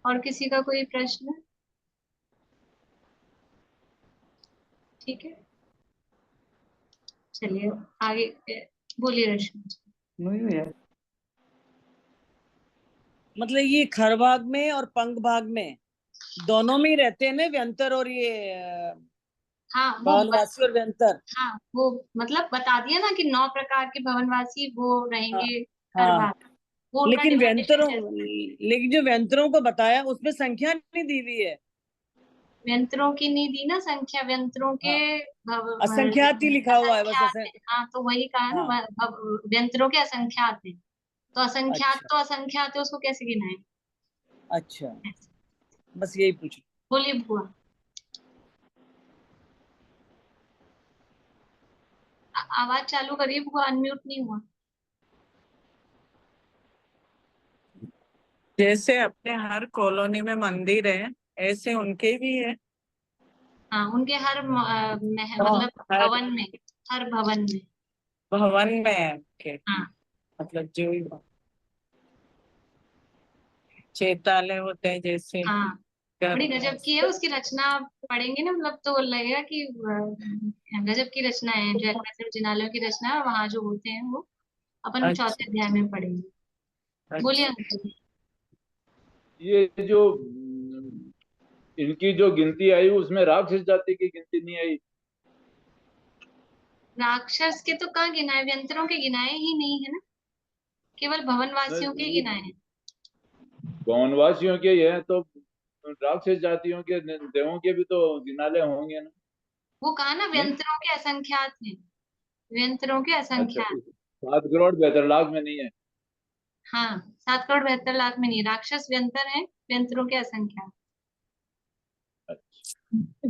और किसी का कोई प्रश्न? ठीक है, चलिए आगे बोलिए रश्मि जी। मतलब ये खर भाग में और पंख भाग में दोनों में ही रहते हैं ना व्यंतर और ये हाँ वो भवनवासी और व्यंतर। हाँ वो मतलब बता दिया ना कि 9 प्रकार के भवनवासी वो रहेंगे खर हाँ, भाग। वो उनका लेकिन डिफिनेशन लेकिन जो व्यंतरों को बताया उसमें संख्या नहीं दी हुई है। व्यंतरों की नहीं दी ना संख्या, व्यंतरों के असंख्यात ही लिखा हुआ है बस। असंख्यात है। हाँ तो वही कहा ना, व्यंतरों के असंख्यात है, तो असंख्यात अच्छा। तो असंख्यात है, उसको कैसे गिनाए? अच्छा, बस यही पूछ। बोलिए बुआ। आवाज चालू करिए बुआ, अनम्यूट नहीं हुआ। जैसे अपने हर कॉलोनी में मंदिर है, ऐसे उनके भी है। हाँ, उनके हर मतलब भवन में, हर भवन में भवन में है उनके। हाँ। मतलब जो चैताले होते हैं जैसे। हाँ, बड़ी गजब की है उसकी रचना, पढ़ेंगे ना मतलब तो लगेगा कि गजब की रचना है, जो एक्रेसिव जिनालयों की रचना है, वहां जो होते हैं वो अपन चौथे अध्याय में पढ़ेंगे। बोलिए अंकल। ये जो इनकी जो गिनती आई उसमें राक्षस जाति की गिनती नहीं आई। राक्षस के तो कहाँ गिनाए, व्यंतरों के गिनाए ही नहीं है ना, केवल भवनवासियों के गिनाए हैं। भवनवासियों के ही है तो राक्षस जातियों के देवों के भी तो जिनालय होंगे ना। वो कहा ना व्यंतरों के असंख्यात हैं, व्यंतरों के अच्छा, असंख्यात। 7,72,00,000 में नहीं है। हाँ, 7,72,00,000 में नहीं, राक्षस व्यंतर है, व्यंतरों के असंख्यात।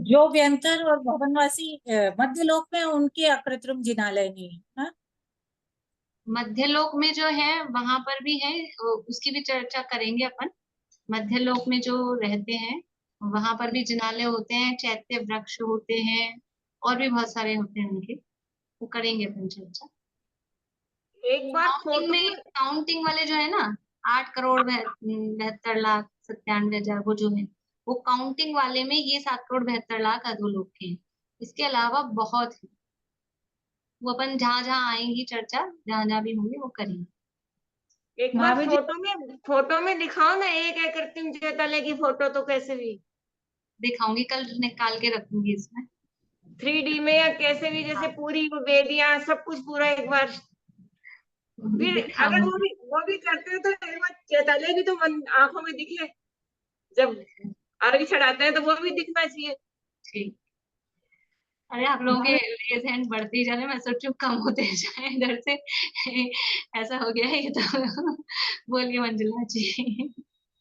जो व्यंतर और भवनवासी मध्यलोक में, उनके अकृत्रिम जिनालय नहीं है हाँ? मध्यलोक में जो है वहां पर भी है, उसकी भी चर्चा करेंगे अपन। मध्यलोक में जो रहते हैं वहां पर भी जिनालय होते हैं, चैत्य वृक्ष होते हैं, और भी बहुत सारे होते हैं उनके, वो करेंगे अपन चर्चा। एक बार काउंटिंग में, काउंटिंग वाले जो है ना 8,72,97,000 वो जो है, वो काउंटिंग वाले में ये 7,72,00,000 अधोलोक के हैं। इसके अलावा बहुत है, वो अपन जहां जहां आएंगी चर्चा, जहां जहां भी होंगे वो करेंगे। एक बार फोटो में दिखाओ ना एक कृत्रिम चैताले की फोटो, तो कैसे भी दिखाऊंगी, कल निकाल के रखूंगी इसमें 3D में या कैसे भी, जैसे पूरी वेदियां सब कुछ पूरा एक बार। फिर अगर वो भी करते हैं तो एक बार चैताले भी तो आंखों में दिखे, जब अर्घ चढ़ाते हैं तो वो भी दिखना चाहिए। ठीक। अरे आप लोगों के रेज हैंड बढ़ते ही जा रहे हैं, मैं सोचू कम होते जाए इधर से ऐसा हो गया है ये तो। बोलिए मंजुला जी।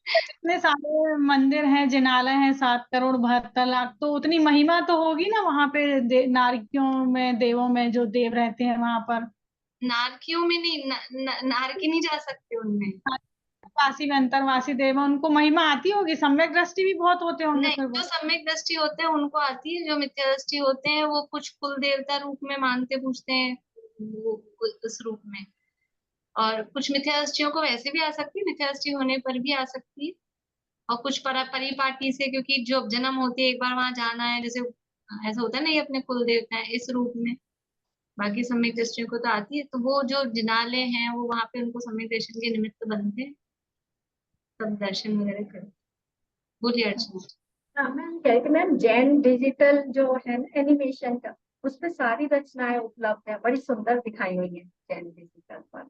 इतने सारे मंदिर हैं, जिनालय हैं, 7,72,00,000, तो उतनी महिमा तो होगी ना वहां पे नारकियों में, देवों में जो देव रहते हैं वहां पर। नारकियों में नहीं, नारकी नहीं जा सकते उनमें। वासी व्यंतरवासी देव, उनको महिमा आती होगी, सम्यक दृष्टि भी बहुत होते होंगे नहीं, फिर वो। जो सम्यक दृष्टि होते हैं उनको आती है, जो मिथ्या दृष्टि होते हैं वो कुछ कुल देवता रूप में मानते पूछते हैं वो उस रूप में, और कुछ मिथ्या दृष्टियों को वैसे भी आ सकती है, मिथ्या दृष्टि होने पर भी आ सकती है, और कुछ परिपाटी से, क्योंकि जो जन्म होती है एक बार वहां जाना है, जैसे ऐसा होता है ना, ये अपने कुल देवता है इस रूप में। बाकी सम्यक दृष्टियों को तो आती है, तो वो जो जिनालय हैं वो वहां पे उनको सम्यक दर्शन के निमित्त बनते हैं, तब दर्शन वगैरह करते। बोलिए अर्चना। हाँ मैम, कह रही थी मैम, जैन डिजिटल जो है ना एनिमेशन का, उसपे सारी रचनाएं उपलब्ध है, बड़ी सुंदर दिखाई हुई है जैन डिजिटल पर।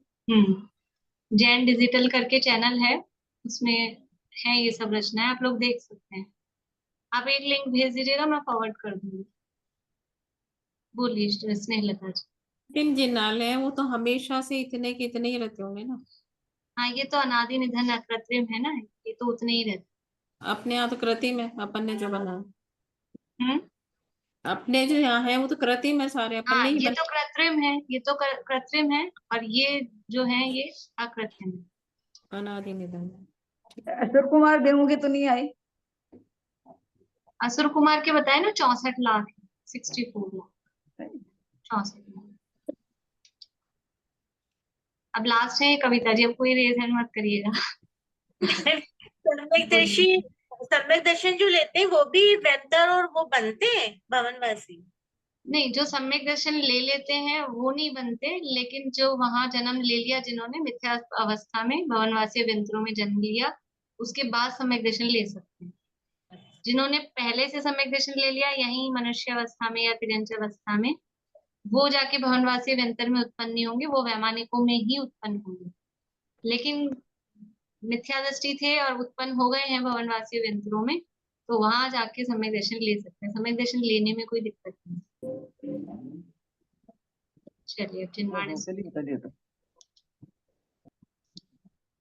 जैन डिजिटल करके चैनल है, उसमें है ये सब रचनाएं, आप लोग देख सकते हैं। आप एक लिंक भेज दीजिएगा, मैं फॉरवर्ड कर दूंगी। बोलिए स्नेहलता जी। लेकिन जिनालय है वो तो हमेशा से इतने के इतने ही रहते होंगे ना। हाँ, ये तो अनादि निधन अकृत्रिम है ना, ये तो उतने ही रहते। अपने यहाँ तो कृत्रिम है, अपन ने जो बनाया। हम्म। अपने जो यहाँ है वो तो कृत्रिम है, सारे अपन हाँ, ने ही ये तो बनाए। कृत्रिम है, ये तो कृत्रिम है, और ये जो है ये अकृत्रिम है। अनादि निधन। असुर कुमार देवोगे तो नहीं आए? असुर कुमार के बताए ना 64 लाख, 64 लाख, 64 लाख। अब लास्ट है कविता जी, अब कोई रेज हैंड मत करिएगा। सम्यक दर्शन जो लेते हैं वो भी वेंतर और वो बनते हैं भवनवासी। नहीं, जो सम्यक दर्शन ले लेते हैं वो नहीं बनते, लेकिन जो वहां जन्म ले लिया, जिन्होंने मिथ्या अवस्था में भवनवासी व्यंतरों में जन्म लिया, उसके बाद सम्यक दर्शन ले सकते हैं। जिन्होंने पहले से सम्यक दर्शन ले लिया यही मनुष्य अवस्था में या तिर्यंच अवस्था में, वो जाके भवनवासी व्यंतर में उत्पन्न नहीं होंगे, वो वैमानिकों में ही उत्पन्न होंगे। लेकिन मिथ्या दृष्टि थे और उत्पन्न हो गए हैं भवनवासी व्यंतरों में, तो वहां जाके सम्यक दर्शन ले सकते हैं, सम्यक दर्शन लेने में कोई दिक्कत नहीं। चलिए जिनवाणी चलिए चलिए, तो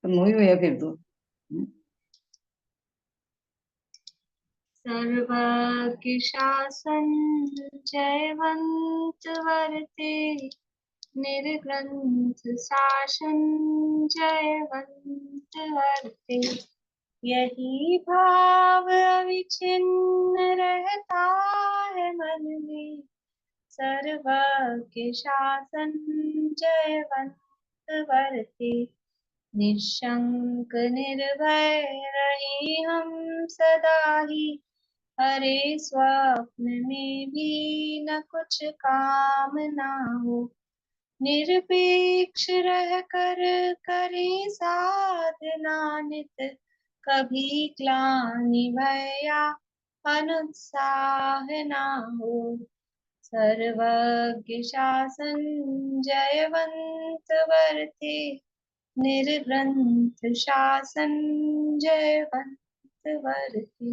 मूवी हुआ फिर तो। सर्वज्ञ शासन जयवंत वर्ते, निर्ग्रंथ शासन जयवंत वर्ते, यही भाव अविच्छिन्न रहता है मन में, सर्वज्ञ शासन जयवंत वर्ते, निशंक निर्भय रहे हम सदा ही, हरे स्वप्न में भी न कुछ काम ना हो, निरपेक्ष रह कर करे साधना नित, कभी ग्लानि भय या अनुत्साह ना हो, सर्वज्ञ शासन जयवंत वर्ते, निर्ग्रंथ शासन जयवंत वर्ते।